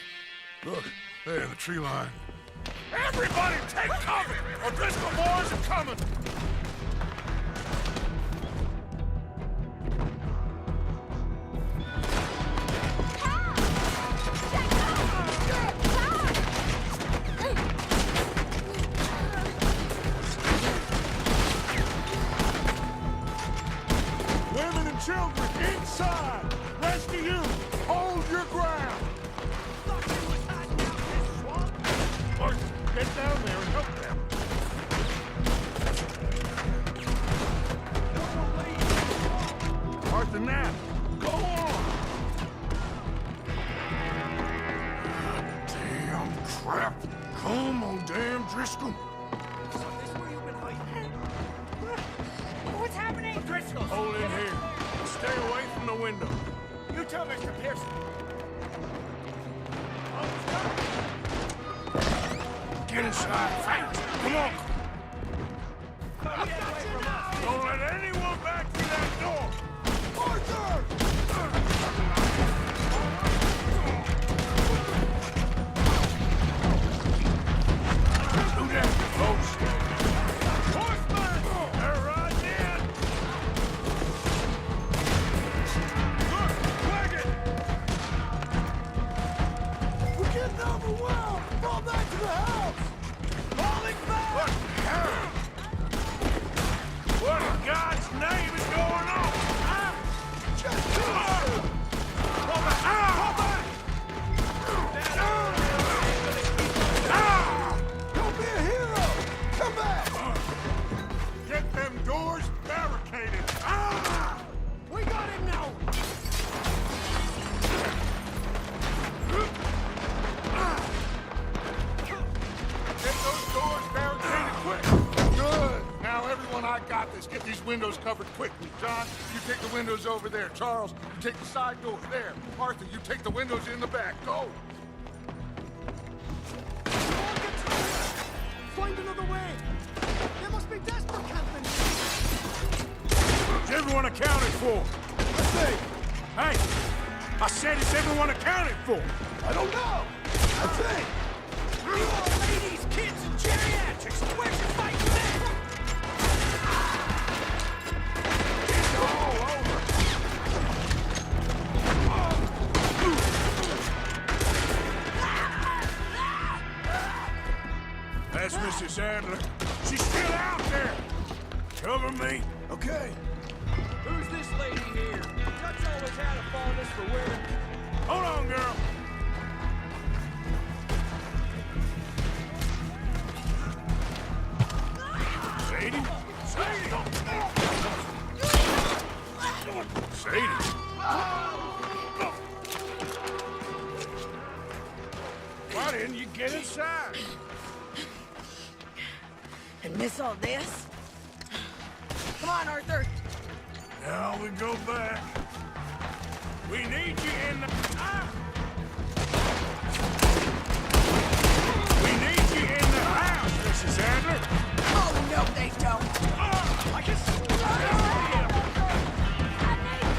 Look, there in the tree line. Everybody take cover! O'Driscoll boys are coming! Women and children inside! Rest of you, hold your ground! Arthur, get down there and help them. Arthur Knapp, go on! Damn crap! Come on, damn Driscoll! What's happening? Driscoll! Hold in here. Stay away from the window. You tell Mr. Pearson. Get inside, fast! Come on! Don't let anyone back through that door! Arthur! Do that, folks! Horsemen! They're right in! Look, wagon! We're getting overwhelmed! Fall back to the house! Falling back! What the hell? What in God's name is going on? Huh? Just Fall back! Fall back! Don't be a hero! Come back! Get them doors barricaded! We got him now! Get those doors barricaded quick! Good! Now, everyone, I got this. Get these windows covered quickly. John, you take the windows over there. Charles, you take the side door there. Arthur, you take the windows in the back. Go! Find another way! There must be desperate camping! Is everyone accounted for? Hey! I said, is everyone accounted for? I don't know! I think! You all ladies, kids, and geriatrics! Where's your fighting men? It's all over! That's Mrs. Adler. She's still out there! Cover me. Okay. Who's this lady here? Dutch always had a fondness for women. Hold on, girl. Sadie? Sadie! Sadie! Why didn't you get inside? And miss all this? Come on, Arthur. Now we go back. We need you in the... We need you in the house, Mrs. Adler. Oh, no, they don't. I can smell him! I need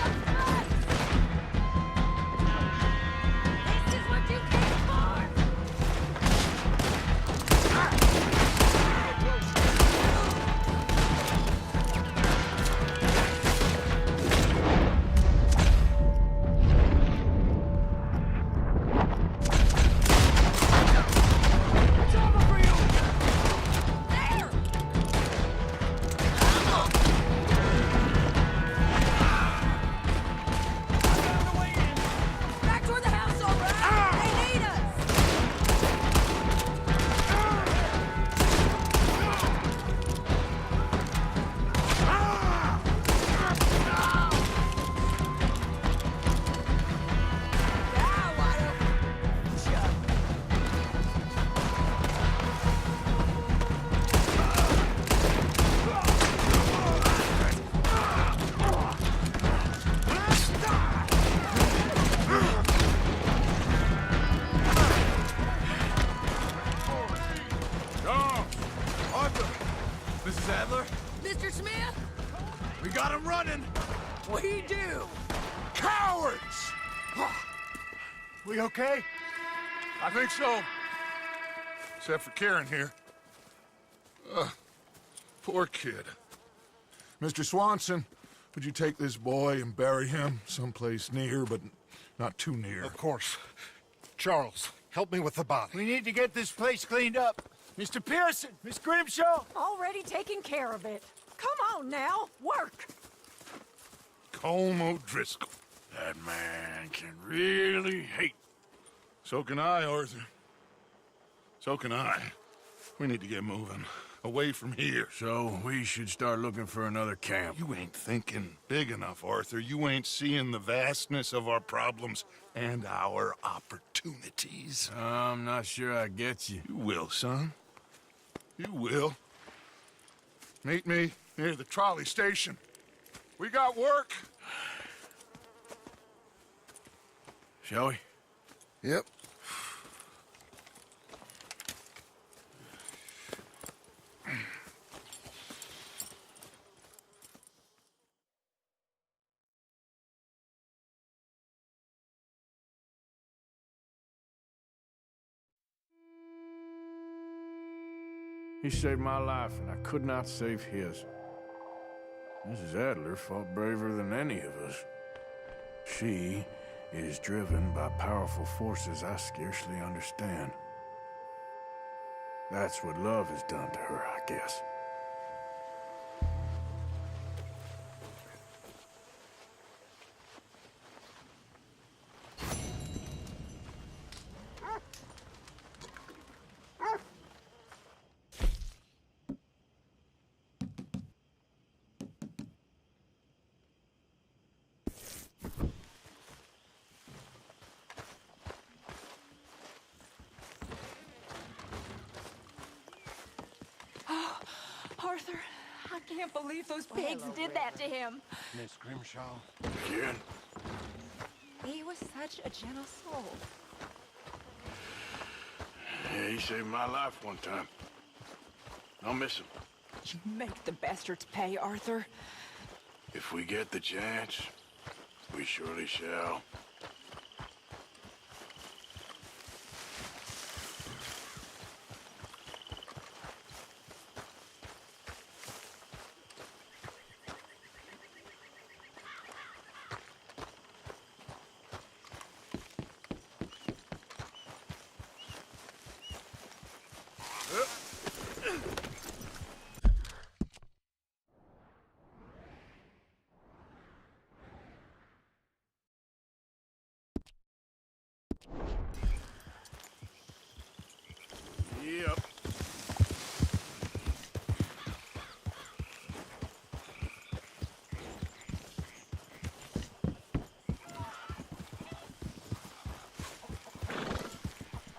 We do! Cowards! We okay? I think so. Except for Karen here. Poor kid. Mr. Swanson, would you take this boy and bury him someplace near, but not too near? Of course. Charles, help me with the body. We need to get this place cleaned up. Mr. Pearson, Miss Grimshaw. Already taking care of it. Come on now, work. Colm O'Driscoll. That man can really hate. So can I, Arthur. So can I. We need to get moving. Away from here. So we should start looking for another camp. You ain't thinking big enough, Arthur. You ain't seeing the vastness of our problems and our opportunities. I'm not sure I get you. You will, son. You will. Meet me near the trolley station. We got work. Shall we? Yep. He saved my life, and I could not save his. Mrs. Adler fought braver than any of us. She is driven by powerful forces I scarcely understand. That's what love has done to her, I guess. Arthur, I can't believe those pigs did that to him. Miss Grimshaw. Again? He was such a gentle soul. Yeah, he saved my life one time. I'll miss him. You make the bastards pay, Arthur. If we get the chance, we surely shall. Yep.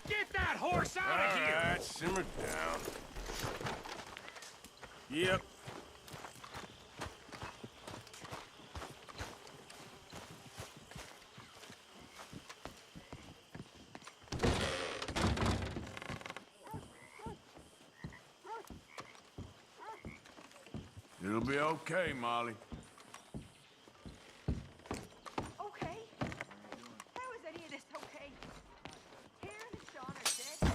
Get that horse out of here! All right, simmer down. Yep. It'll be okay, Molly. Okay? How is any of this okay? Karen and Sean are dead.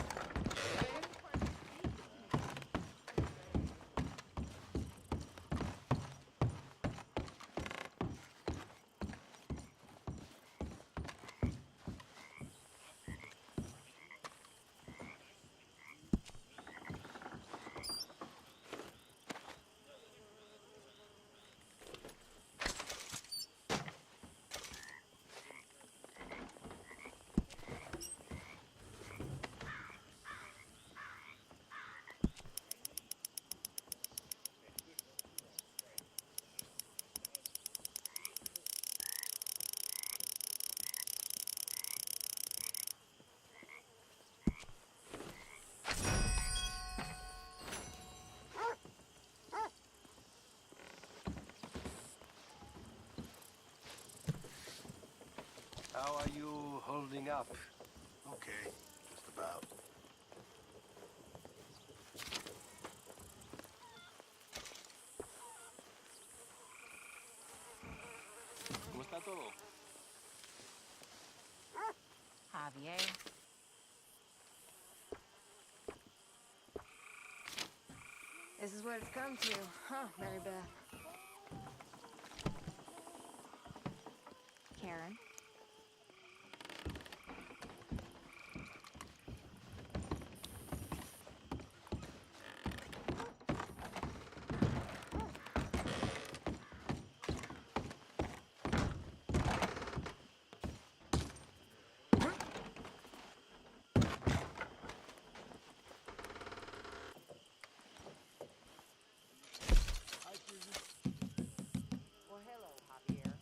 How are you holding up? Okay, just about. está todo? Javier. This is what it's come to, huh, Mary Beth? Karen. Well, hello, Javier.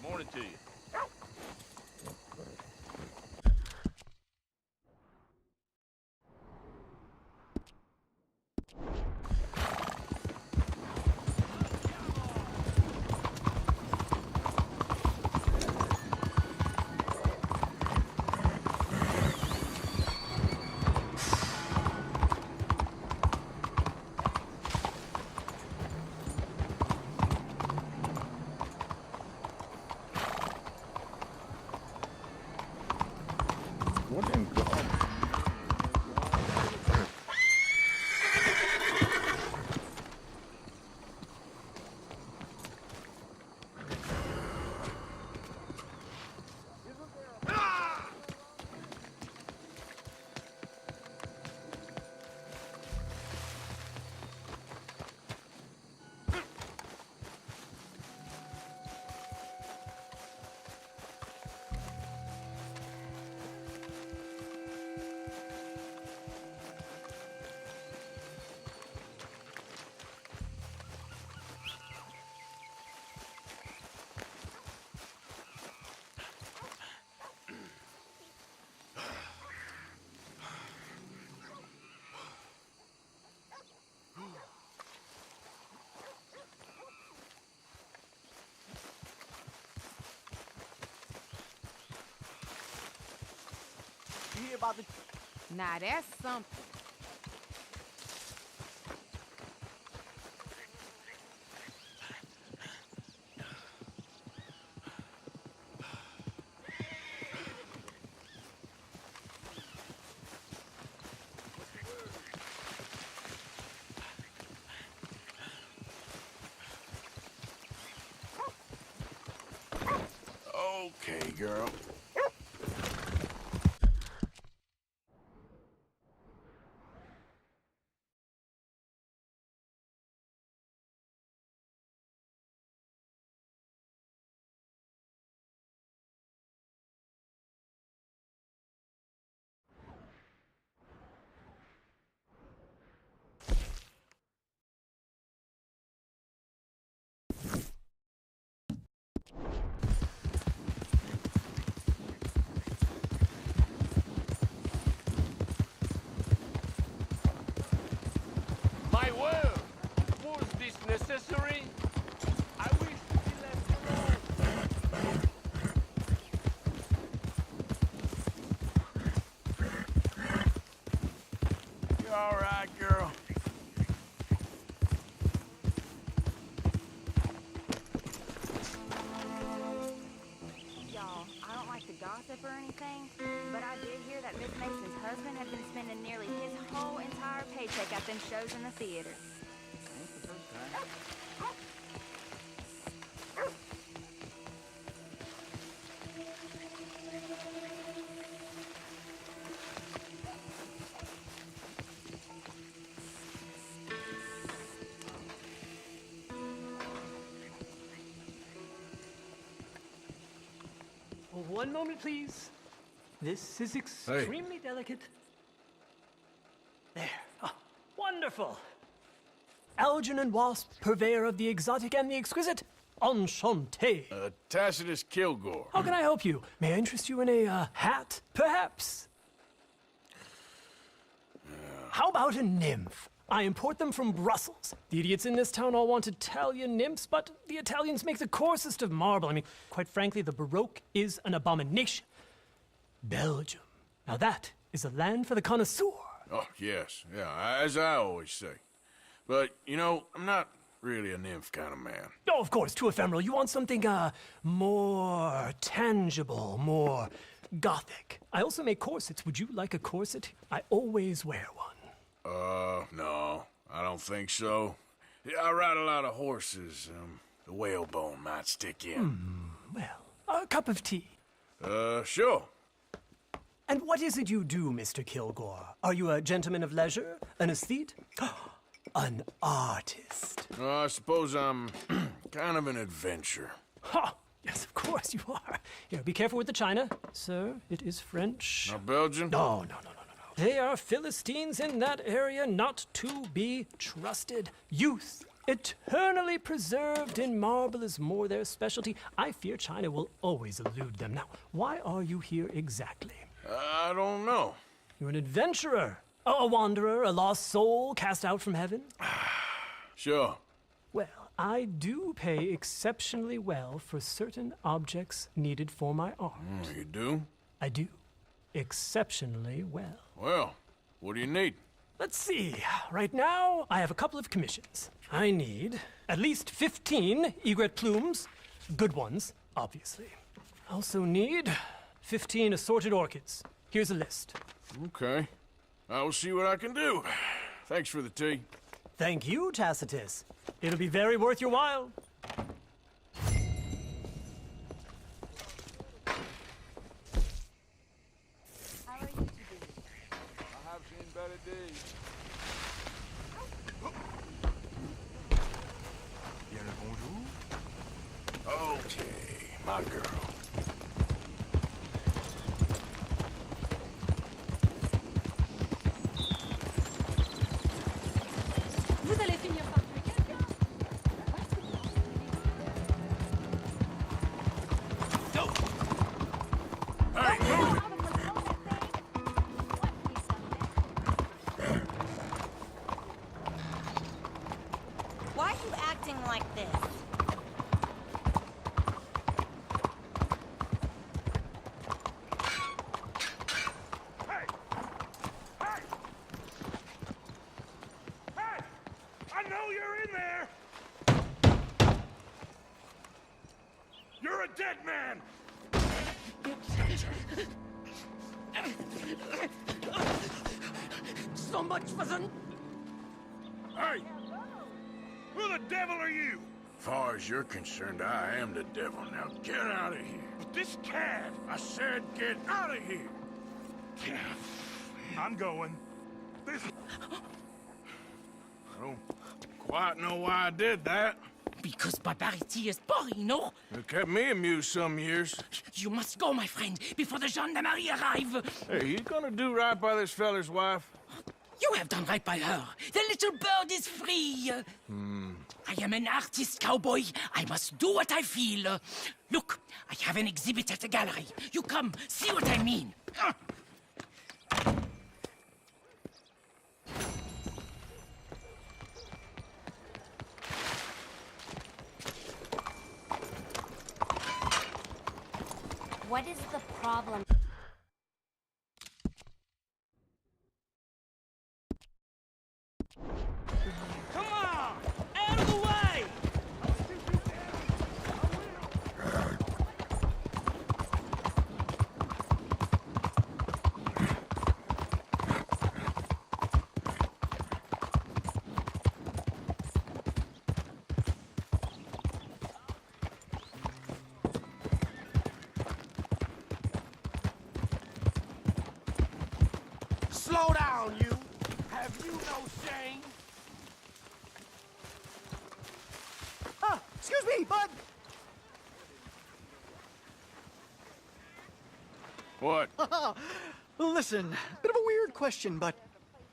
Morning to you. What in God? You hear about the... Now that's something. Okay, girl. My word! Was this necessary? I wish to be left alone. all right, girl. Y'all, I don't like to gossip or anything, but I did hear that Miss Mason's husband had been spending nearly his whole entire paycheck at them shows in the theater. Ain't the first time. One moment, please. This is extremely delicate. There. Oh, wonderful. Algernon Wasp, purveyor of the exotic and the exquisite. Enchanté. Tacitus Kilgore. How can I help you? May I interest you in a hat, perhaps? How about a nymph? I import them from Brussels. The idiots in this town all want Italian nymphs, but the Italians make the coarsest of marble. I mean, quite frankly, the Baroque is an abomination. Belgium. Now that is a land for the connoisseur. Oh, yes. Yeah, as I always say. But, you know, I'm not really a nymph kind of man. Oh, of course, too ephemeral. You want something, more tangible, more gothic. I also make corsets. Would you like a corset? I always wear one. No, I don't think so. Yeah, I ride a lot of horses. The whalebone might stick in. Well, a cup of tea. Sure. And what is it you do, Mr. Kilgore? Are you a gentleman of leisure? An aesthete? An artist? I suppose I'm kind of an adventurer. Ha! Yes, of course you are. Here, be careful with the china. Sir, it is French. Not Belgian? No. They are Philistines in that area, not to be trusted. Youth, eternally preserved in marble, is more their specialty. I fear China will always elude them. Now, why are you here exactly? I don't know. You're an adventurer, a wanderer, a lost soul cast out from heaven? Sure. Well, I do pay exceptionally well for certain objects needed for my art. You do? I do. Exceptionally well. Well, what do you need? Let's see. Right now, I have a couple of commissions. I need at least 15 egret plumes. Good ones, obviously. I also need 15 assorted orchids. Here's a list. Okay. I will see what I can do. Thanks for the tea. Thank you, Tacitus. It'll be very worth your while. Okay, my girl. Vous allez finir par tuer quelqu'un. Hey, move it! Why are you acting like this? I know you're in there! You're a dead man! So much for the... Hey! Who the devil are you? Far as you're concerned, I am the devil. Now get out of here. But this cad, I said get out of here. I'm going. This... I don't quite know why I did that. Because barbarity is boring, no? It kept me amused some years. You must go, my friend, before the gendarmerie arrive. Hey, you gonna do right by this feller's wife? You have done right by her. The little bird is free. I am an artist, cowboy. I must do what I feel. Look, I have an exhibit at the gallery. You come, see what I mean. What is the problem? Slow down, you. Have you no shame? Excuse me, bud. What? Listen, bit of a weird question, but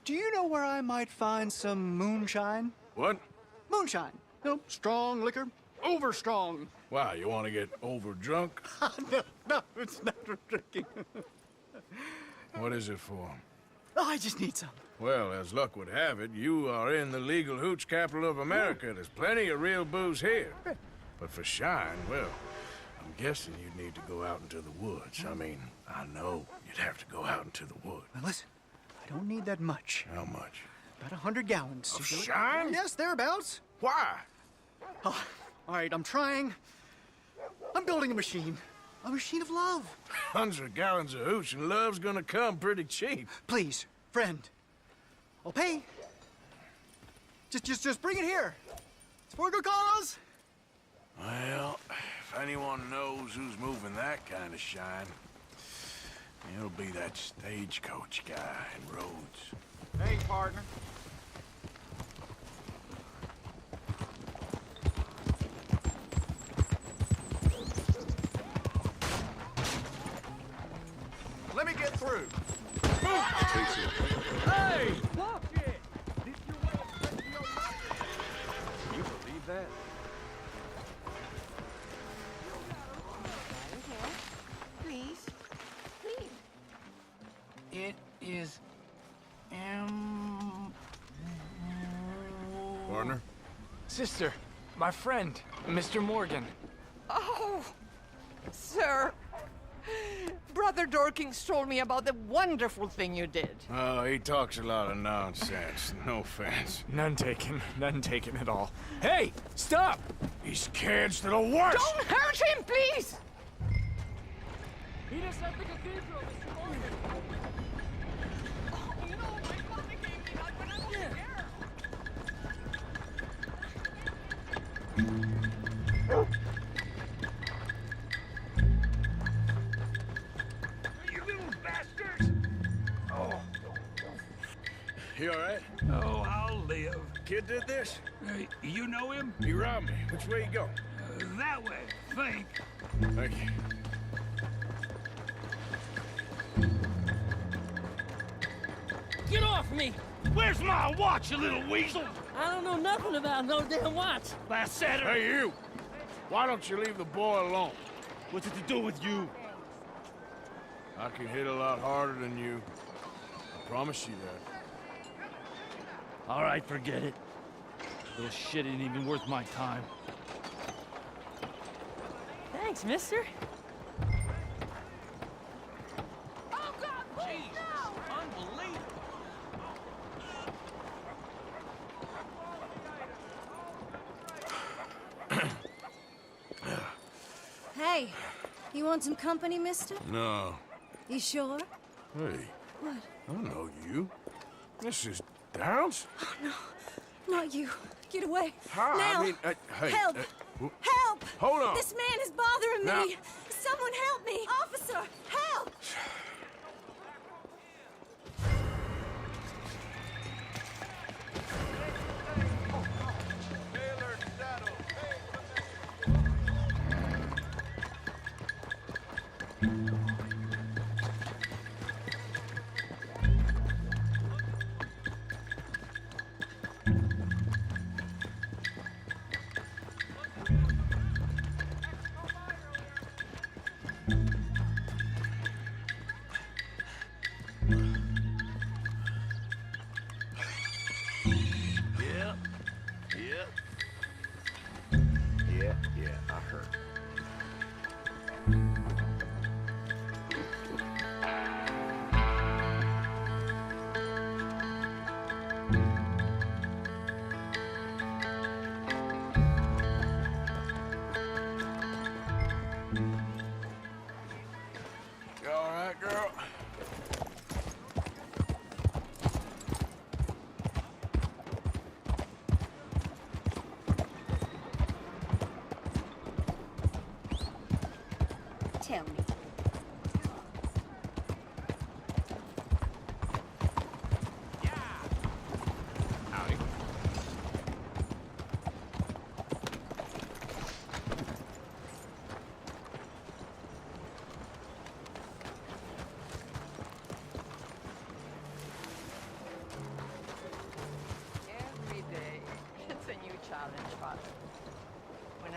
do you know where I might find some moonshine? What? Moonshine. You know, strong liquor. Over strong. Wow, you want to get over drunk? No, it's not for drinking. What is it for? Oh, I just need some. Well, as luck would have it, you are in the legal hooch capital of America. There's plenty of real booze here. But for shine, well, I'm guessing you'd need to go out into the woods. I mean, I know you'd have to go out into the woods. Now listen, I don't need that much. How much? About 100 gallons. Of shine? Yes, thereabouts. Why? Oh, all right, I'm trying. I'm building a machine. A machine of love. 100 gallons of hooch and love's gonna come pretty cheap. Please, friend. I'll pay. Just bring it here. It's for a good cause. Well, if anyone knows who's moving that kind of shine, it'll be that stagecoach guy in Rhodes. Hey, partner. Let me get through. Hey! Look it! This your way of spending your money? Can you believe that? Please. Please. It is... Partner? Sister, my friend, Mr. Morgan. Oh, sir. Brother Dorkins told me about the wonderful thing you did. Oh, he talks a lot of nonsense. No offense. None taken at all. Hey, stop! These kids, they're the worst! Don't hurt him, please! Meet us at the cathedral, Mr. Morgan. Oh, no, my mother gave me that when I was here. You little bastards! Oh. You all right? Oh, I'll live. Kid did this? You know him? He robbed me. Which way you go? That way, think. Thank you. Get off me! Where's my watch, you little weasel? I don't know nothing about no damn watch. Last Saturday. Hey, you! Why don't you leave the boy alone? What's it to do with you? I can hit a lot harder than you. I promise you that. All right, forget it. Little shit ain't even worth my time. Thanks, mister. Oh, God, please, no! Unbelievable. Hey, you want some company, mister? No. You sure? Hey, What? I know you. This is Downs? Oh, no. Not you. Get away. How? Now. I mean, hey. Help! Help! Hold on. This man is bothering Now- me. Someone help me. Officer, help!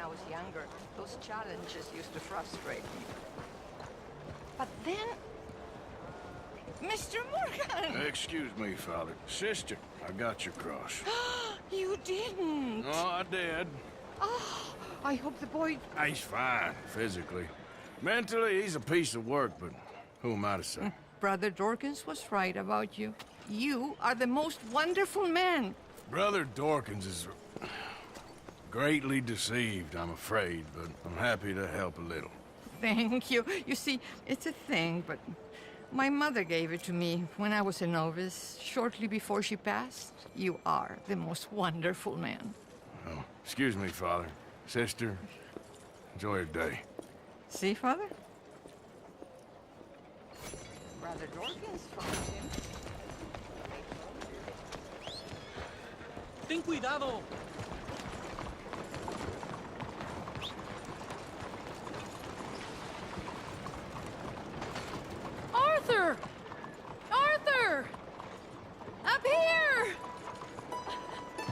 I was younger, those challenges used to frustrate me. But then... Mr. Morgan! Excuse me, Father. Sister, I got your cross. You didn't! Oh, I did. Oh, I hope the boy... He's fine, physically. Mentally, he's a piece of work, but who am I to say? Brother Dorkins was right about you. You are the most wonderful man. Brother Dorkins is greatly deceived, I'm afraid, but I'm happy to help a little. Thank you. You see, it's a thing, but my mother gave it to me when I was a novice, shortly before she passed. You are the most wonderful man. Oh, excuse me, Father. Sister, enjoy your day. See, Father? Brother Dorkins found him. Ten cuidado! Arthur! Arthur! Up here!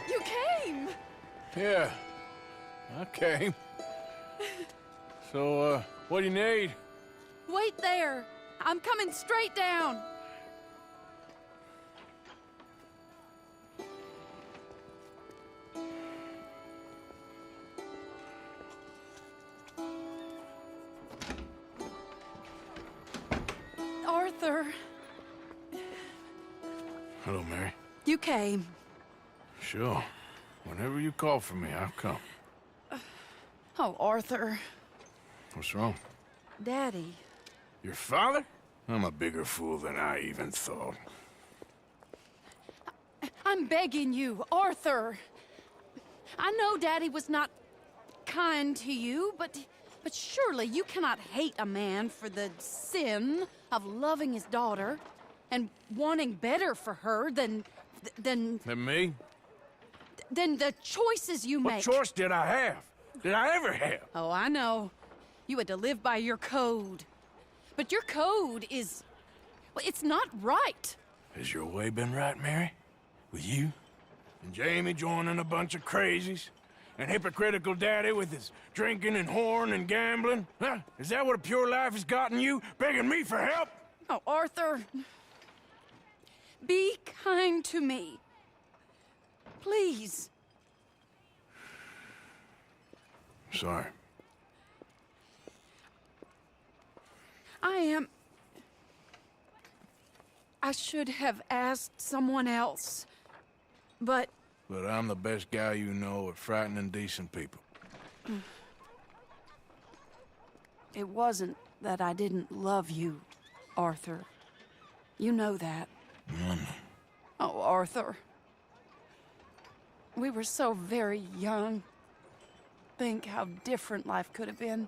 You came! Yeah, I came. So, what do you need? Wait there! I'm coming straight down! Arthur. Hello, Mary. You came. Sure. Whenever you call for me, I'll come. Oh, Arthur. What's wrong? Daddy. Your father? I'm a bigger fool than I even thought. I'm begging you, Arthur. I know Daddy was not kind to you, but surely you cannot hate a man for the sin of loving his daughter and wanting better for her than Than me? than the choices you make. What choice did I have? Did I ever have? Oh, I know. You had to live by your code. But your code is... well, it's not right. Has your way been right, Mary? With you? And Jamie joining a bunch of crazies? And hypocritical daddy with his drinking and whoring and gambling? Huh? Is that what a pure life has gotten you? Begging me for help? Oh, Arthur. Be kind to me. Please. Sorry. I should have asked someone else, but... But I'm the best guy you know at frightening decent people. It wasn't that I didn't love you, Arthur. You know that. Oh, Arthur. We were so very young. Think how different life could have been.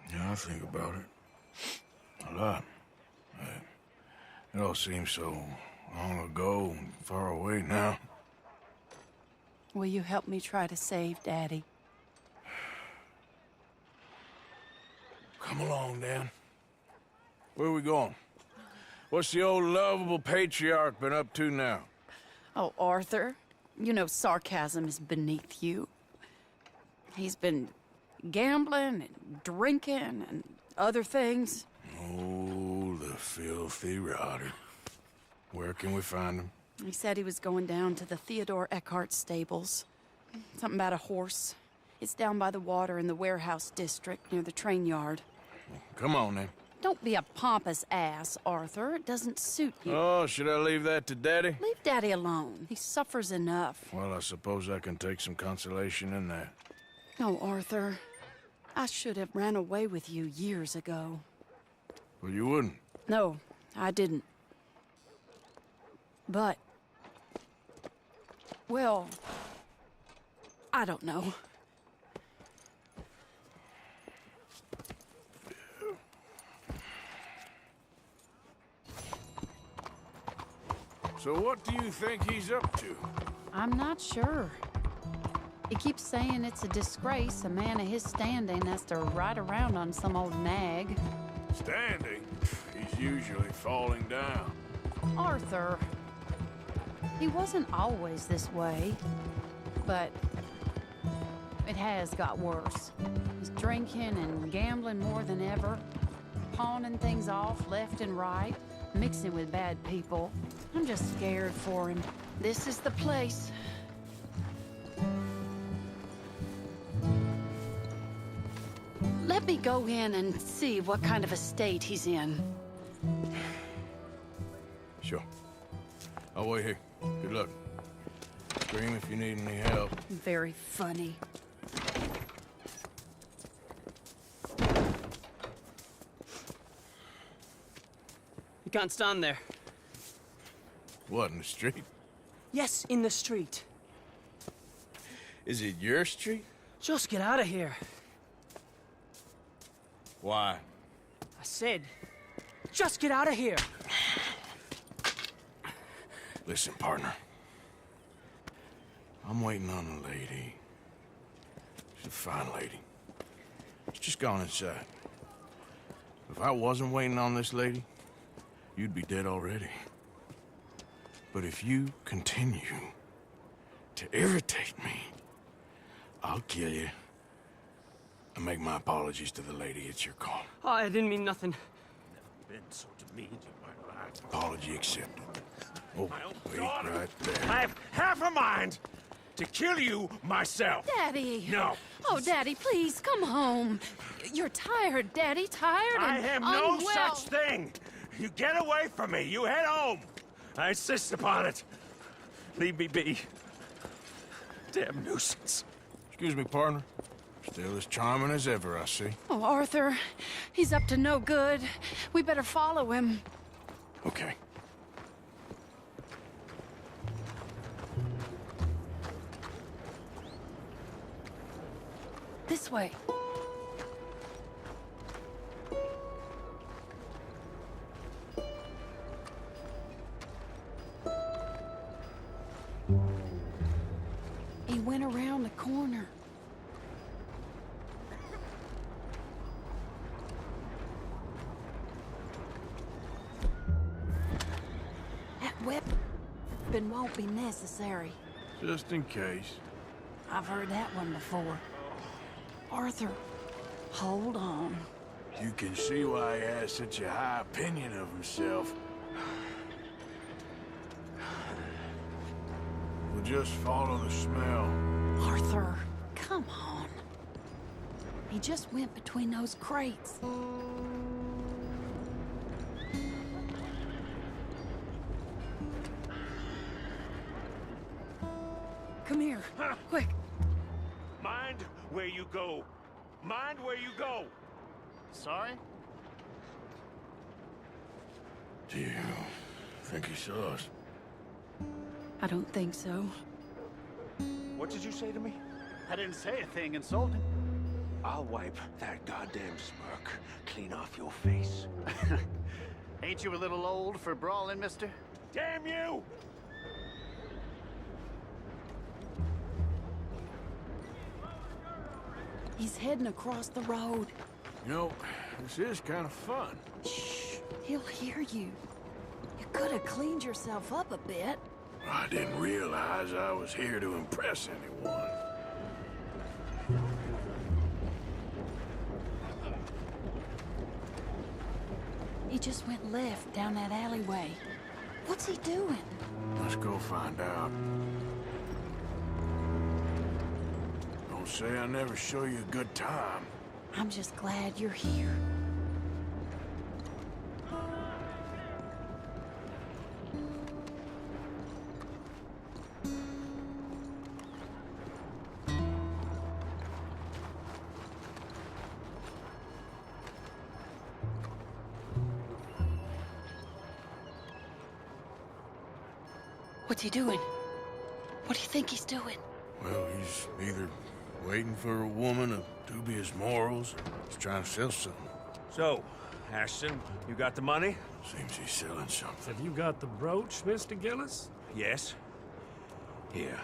Yeah, I think about it. A lot. It all seems so long ago and far away now. Will you help me try to save Daddy? Come along, Dan. Where are we going? What's the old lovable patriarch been up to now? Oh, Arthur, you know sarcasm is beneath you. He's been gambling and drinking and other things. Oh, the filthy rotter. Where can we find him? He said he was going down to the Theodore Eckhart stables. Something about a horse. It's down by the water in the warehouse district near the train yard. Come on, then. Don't be a pompous ass, Arthur. It doesn't suit you. Oh, should I leave that to Daddy? Leave Daddy alone. He suffers enough. Well, I suppose I can take some consolation in that. No, Arthur. I should have ran away with you years ago. Well, you wouldn't. No, I didn't. But... well... I don't know. So what do you think he's up to? I'm not sure. He keeps saying it's a disgrace a man of his standing has to ride around on some old nag. Standing? He's usually falling down. Arthur. He wasn't always this way. But... It has got worse. He's drinking and gambling more than ever, pawning things off left and right, mixing with bad people. I'm just scared for him. This is the place. Let me go in and see what kind of a state he's in. Sure. I'll wait here. Good luck. Scream if you need any help. Very funny. You can't stand there. What, in the street? Yes, in the street. Is it your street? Just get out of here. Why? I said, just get out of here. Listen, partner. I'm waiting on a lady. She's a fine lady. She's just gone inside. If I wasn't waiting on this lady, you'd be dead already. But if you continue to irritate me, I'll kill you. And make my apologies to the lady. It's your call. Oh, I didn't mean nothing. Never been so demeaned in my life. Apology accepted. Oh, wait right there. I have half a mind to kill you myself. Daddy! No. Oh, Daddy, please, come home. You're tired, Daddy, tired and I have no unwell. such thing. You get away from me. You head home. I insist upon it. Leave me be. Damn nuisance. Excuse me, partner. Still as charming as ever, I see. Oh, Arthur, he's up to no good. We better follow him. Okay. This way. He went around the corner. That weapon won't be necessary. Just in case. I've heard that one before. Arthur, hold on. You can see why he has such a high opinion of himself. We'll just follow the smell. Arthur, come on. He just went between those crates. Come here, quick. Mind where you go. Mind where you go. Sorry? Do you think he saw us? I don't think so. What did you say to me? I didn't say a thing insulting. I'll wipe that goddamn smirk clean off your face. Ain't you a little old for brawling, mister? Damn you! He's heading across the road. You know, this is kind of fun. Shh, he'll hear you. You could have cleaned yourself up a bit. I didn't realize I was here to impress anyone. He just went left down that alleyway. What's he doing? Let's go find out. Don't say I never show you a good time. I'm just glad you're here. What's he doing? What do you think he's doing? Well, he's either waiting for a woman of dubious morals, or he's trying to sell something. So, Ashton, you got the money? Seems he's selling something. Have you got the brooch, Mr. Gillis? Yes. Here.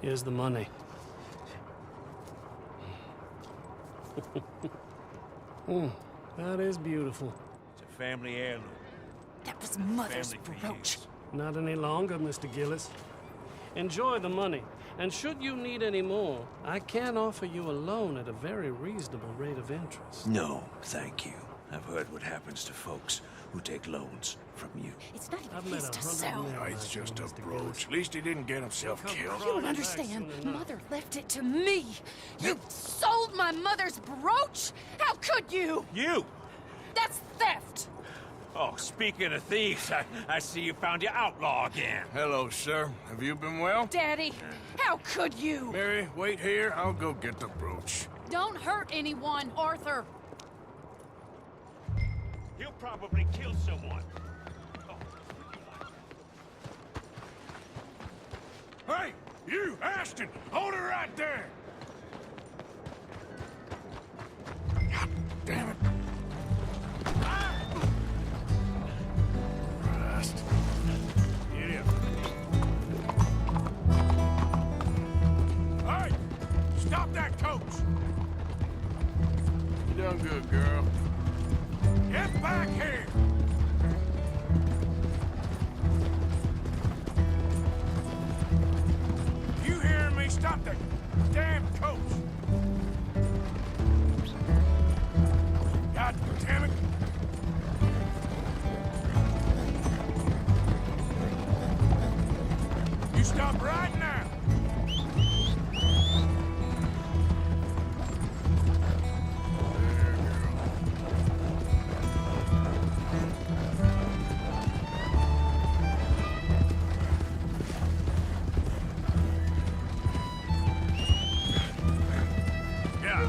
Here's the money. That is beautiful. It's a family heirloom. That was Mother's Family for brooch. years. Not any longer, Mr. Gillis. Enjoy the money. And should you need any more, I can offer you a loan at a very reasonable rate of interest. No, thank you. I've heard what happens to folks who take loans from you. It's not I've even met his to 100 sell. men Oh, like it's you, just a Mr. brooch. Gillis. At least he didn't get himself killed. You don't understand. Mother left it to me. You sold my mother's brooch? How could you? You! That's theft. Oh, speaking of thieves, I see you found your outlaw again. Hello, sir. Have you been well? Daddy, how could you? Mary, wait here. I'll go get the brooch. Don't hurt anyone, Arthur. He'll probably kill someone. Hey, you, Ashton! Hold her right there! God damn it. Christ. Get him. Hey! Stop that coach! You done good, girl. Get back here! You hearing me? Stop that damn coach! God damn it! You stop right now! Yeah.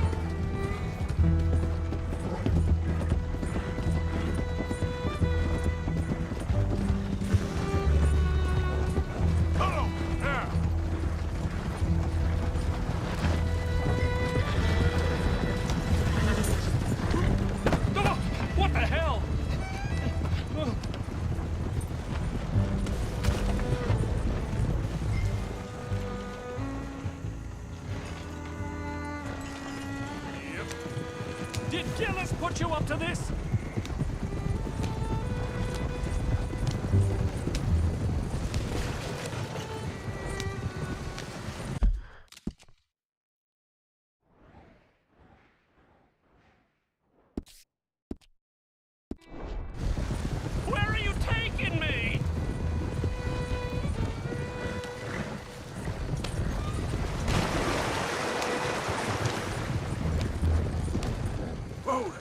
Hello. Yeah. What the hell? Did Gillis put you up to this? Where are you taking me? Whoa there.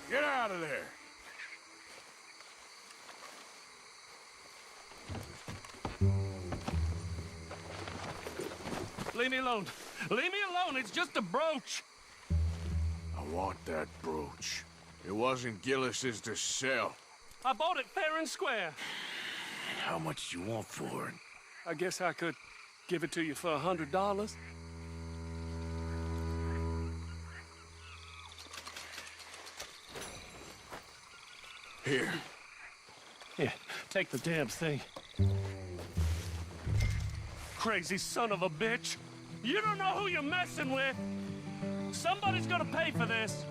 Get out of there. Leave me alone. Leave me alone. It's just a brooch. I want that brooch. It wasn't Gillis's to sell. I bought it fair and square. How much do you want for it? I guess I could give it to you for $100. Here. Here, take the damn thing. Crazy son of a bitch. You don't know who you're messing with. Somebody's gonna pay for this.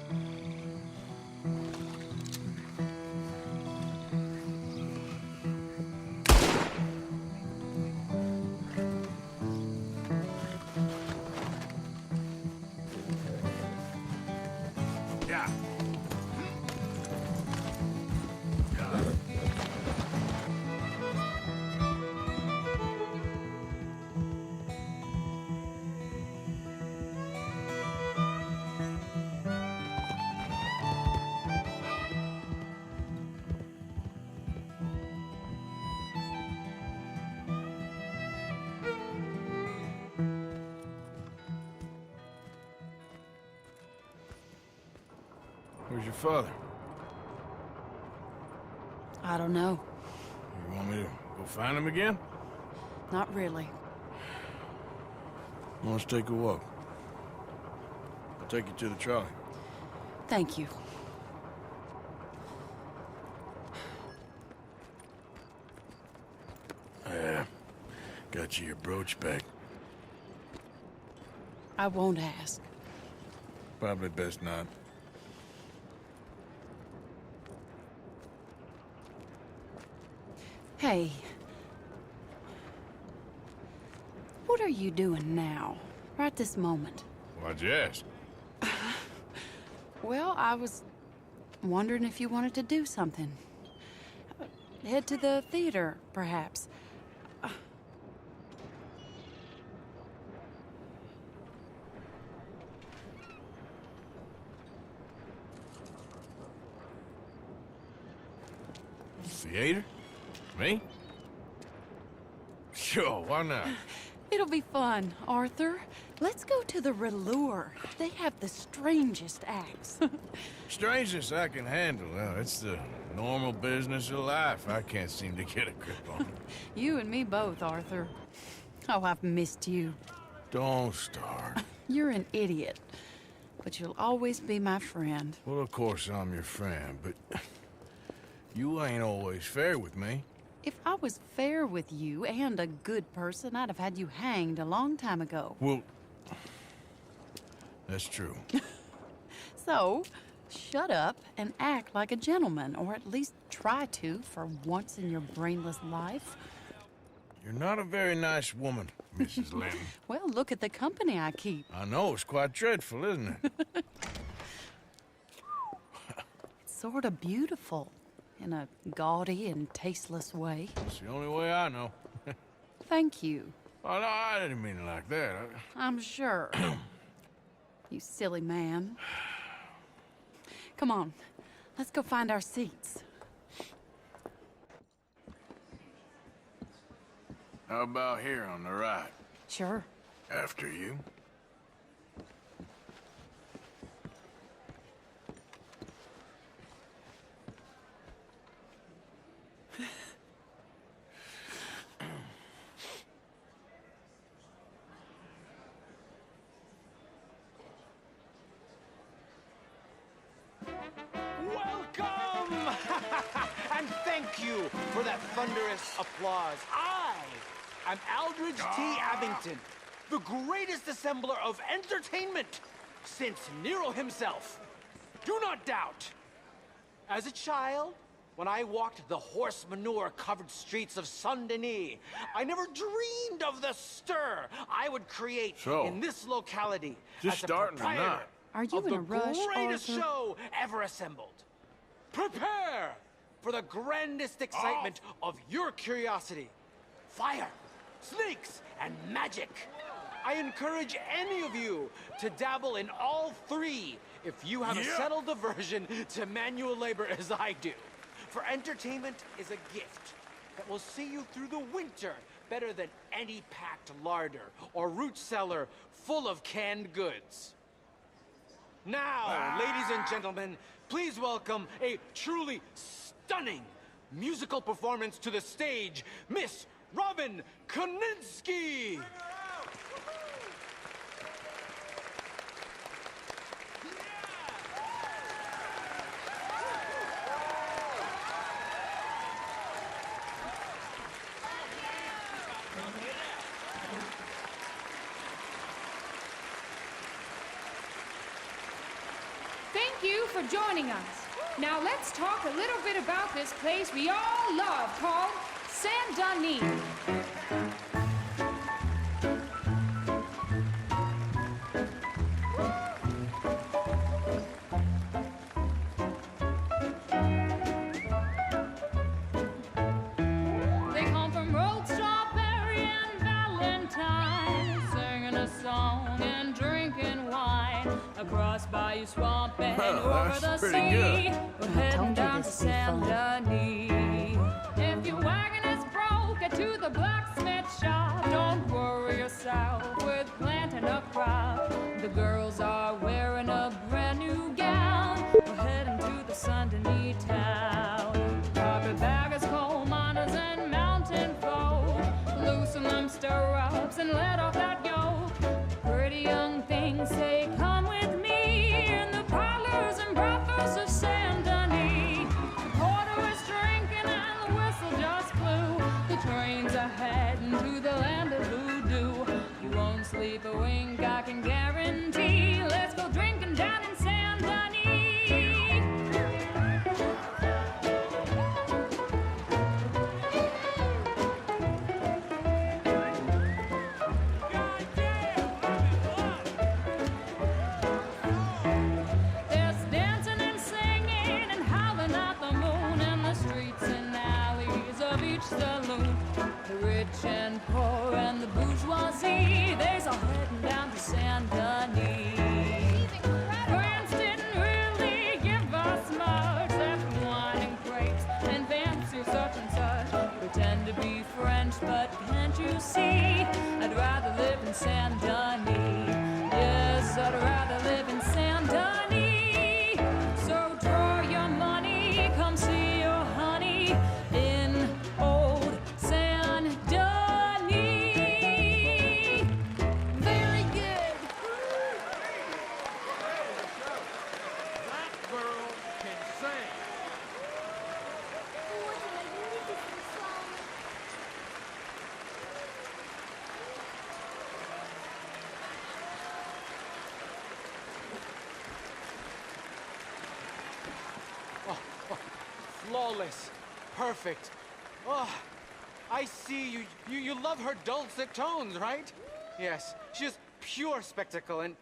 Yeah. Where's your father? I don't know. You want me to go find him again? Not really. Let's take a walk. I'll take you to the trolley. Thank you. Yeah. Got you your brooch back. I won't ask. Probably best not. Hey. What are you doing now? Right this moment? Why'd you ask? Well, I was wondering if you wanted to do something. Head to the theater, perhaps. Theater? Me? Sure, why not? It'll be fun, Arthur. Let's go to the Relure. They have the strangest acts. Strangeness I can handle. It's the normal business of life. I can't seem to get a grip on. You and me both, Arthur. Oh, I've missed you. Don't start. You're an idiot. But you'll always be my friend. Well, of course I'm your friend, but you ain't always fair with me. If I was fair with you and a good person, I'd have had you hanged a long time ago. Well, that's true. So, shut up and act like a gentleman, or at least try to for once in your brainless life. You're not a very nice woman, Mrs. Lynn. Well, look at the company I keep. I know, it's quite dreadful, isn't it? It's sort of beautiful. In a gaudy and tasteless way. It's the only way I know. Thank you. Oh, no, I didn't mean it like that. I'm sure. You silly man. Come on, let's go find our seats. How about here on the right? Sure. After you. Welcome! And thank you for that thunderous applause. I'm Aldridge T. Abington, the greatest assembler of entertainment since Nero himself. Do not doubt. As a child, when I walked the horse manure-covered streets of Saint-Denis, I never dreamed of the stir I would create in this locality just as a starting proprietor tonight. Are you of in the a rush, greatest Arthur? show ever assembled. Prepare for the grandest excitement of your curiosity. Fire, snakes, and magic. I encourage any of you to dabble in all three if you have a settled aversion to manual labor as I do. For entertainment is a gift that will see you through the winter better than any packed larder or root cellar full of canned goods. Now, ladies and gentlemen, please welcome a truly stunning musical performance to the stage, Miss Robin Koninsky! Thank you for joining us. Now let's talk a little bit about this place we all love called Saint-Denis. They come from rolled strawberry and Valentine, singing a song and drinking wine across Bayou Swamp and over the sea. We're heading down to Saint-Denis. If your wagon is broke, get to the blacksmith shop. Don't worry yourself with planting a crop. The girls are wearing a brand new gown. We're heading to the Saint-Denis town. Carpetbaggers, coal miners, and mountain folk, loosen them stirrups and let off that yoke. Pretty young things say, come with me in the parlors and brothels of Saint-Denis. The porter is drinking and the whistle just blew. The trains are heading to the land of voodoo. You won't sleep a wink, I can guarantee. Let's go drinking down in Saint-Denis. flawless, perfect. Oh, I see you love her dulcet tones, right? Yes, she's pure spectacle, and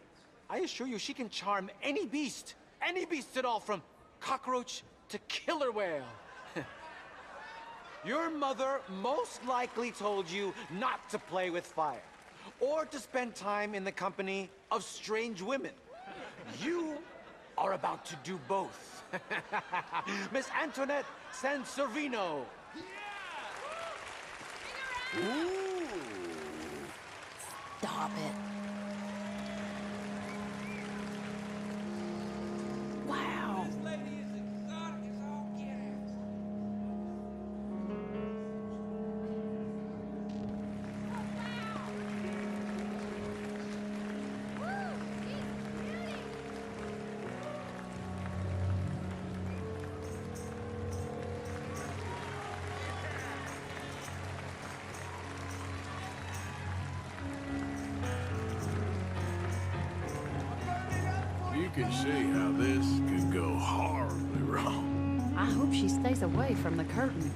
I assure you she can charm any beast at all, from cockroach to killer whale. Your mother most likely told you not to play with fire, or to spend time in the company of strange women. You are about to do both. Miss Antoinette Sansorvino. Ooh. Stop it. Wow. This lady is exotic as all get out. You can see how this could go horribly wrong. I hope she stays away from the curtain.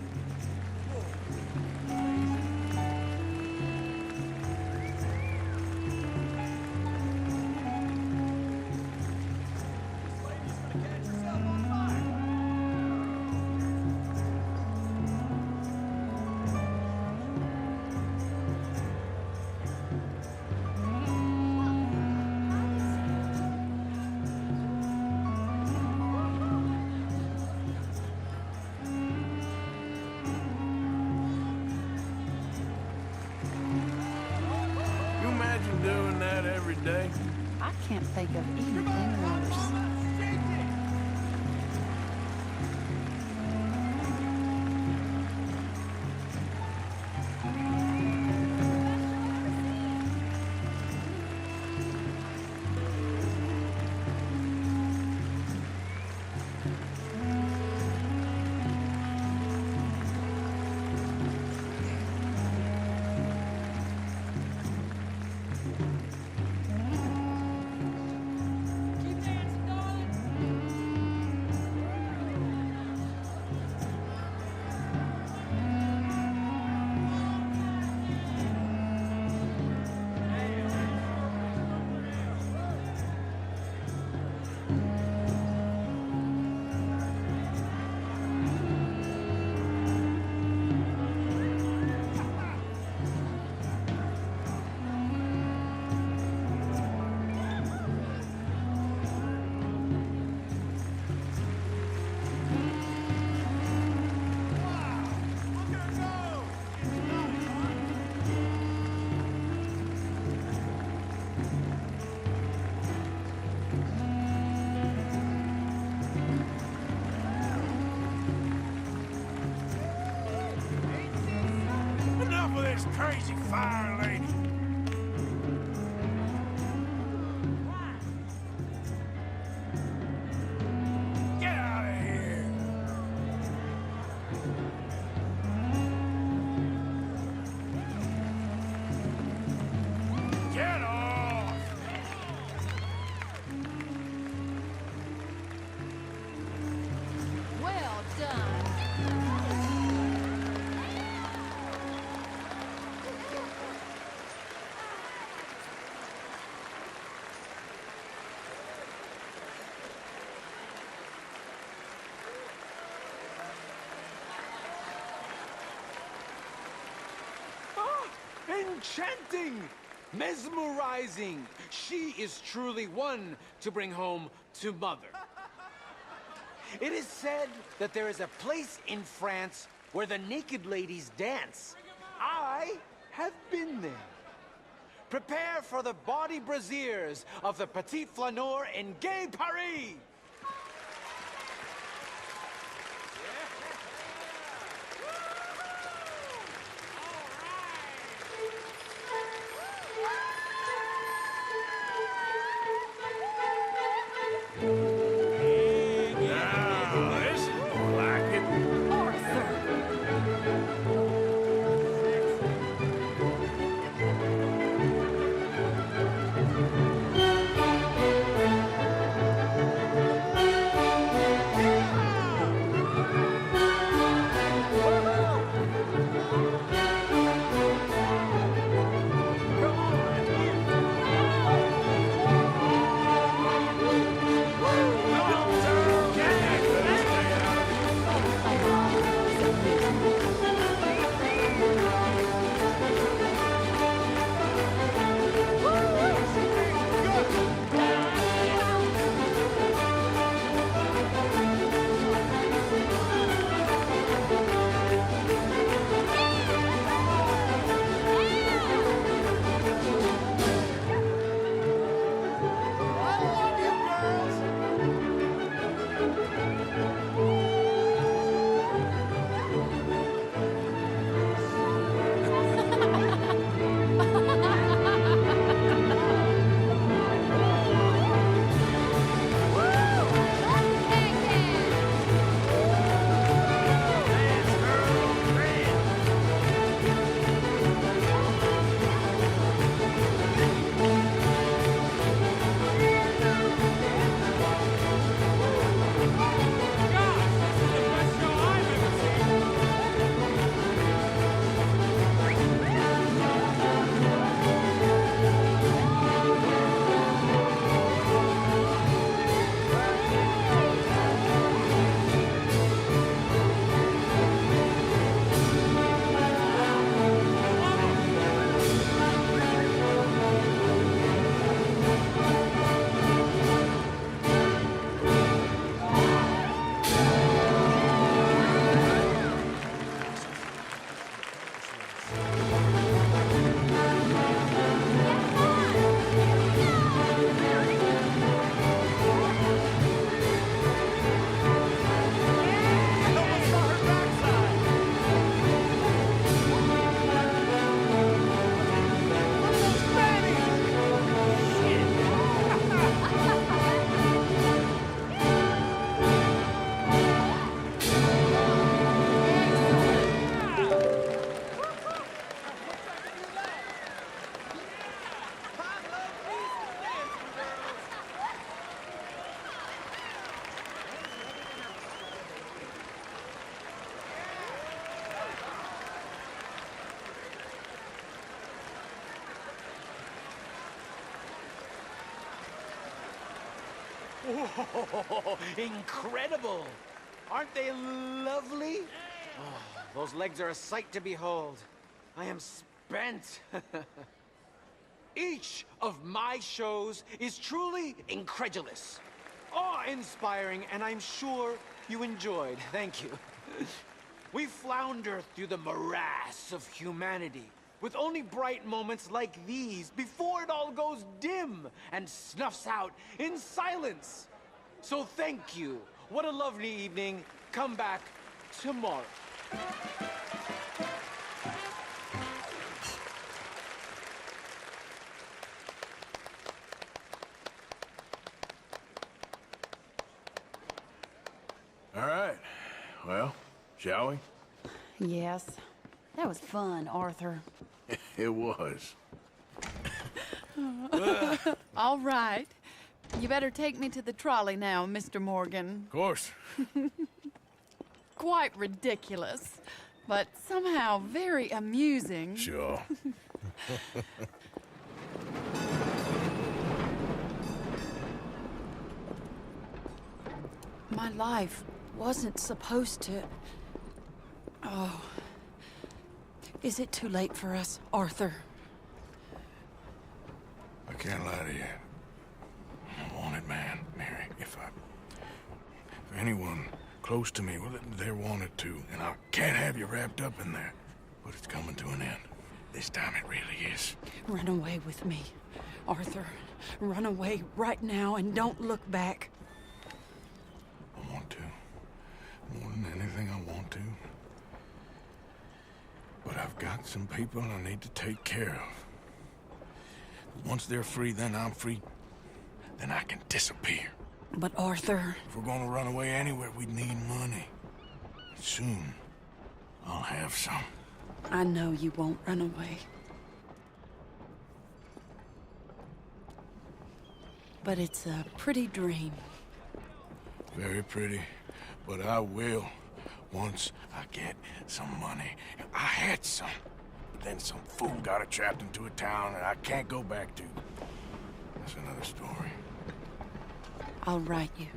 You imagine doing that every day? I can't think of anything worse. Enough of this crazy fire lady. Get out of here. Get off. Well done. Enchanting! Mesmerizing! She is truly one to bring home to mother. It is said that there is a place in France where the naked ladies dance. I have been there. Prepare for the bawdy brasiers of the Petit Flaneur in Gay Paris! Now, this is more like it. Whoa, incredible! Aren't they lovely? Oh, those legs are a sight to behold. I am spent. Each of my shows is truly incredulous, awe-inspiring, and I'm sure you enjoyed. Thank you. We flounder through the morass of humanity, with only bright moments like these before it all goes dim and snuffs out in silence. So thank you. What a lovely evening. Come back tomorrow. All right. Well, shall we? Yes. That was fun, Arthur. It was. All right. You better take me to the trolley now, Mr. Morgan. Of course. Quite ridiculous, but somehow very amusing. Sure. My life wasn't supposed to... Oh. Is it too late for us, Arthur? I can't lie to you. I'm a wanted man, Mary. If anyone close to me, well, they're wanted too. And I can't have you wrapped up in there. But it's coming to an end. This time it really is. Run away with me, Arthur. Run away right now and don't look back. I want to. More than anything, I want to. But I've got some people I need to take care of. Once they're free, then I'm free. Then I can disappear. But Arthur... If we're gonna run away anywhere, we need money. Soon, I'll have some. I know you won't run away. But it's a pretty dream. Very pretty. But I will, once I get some money. I had some. But then some fool got it trapped into a town that I can't go back to. That's another story. I'll write you.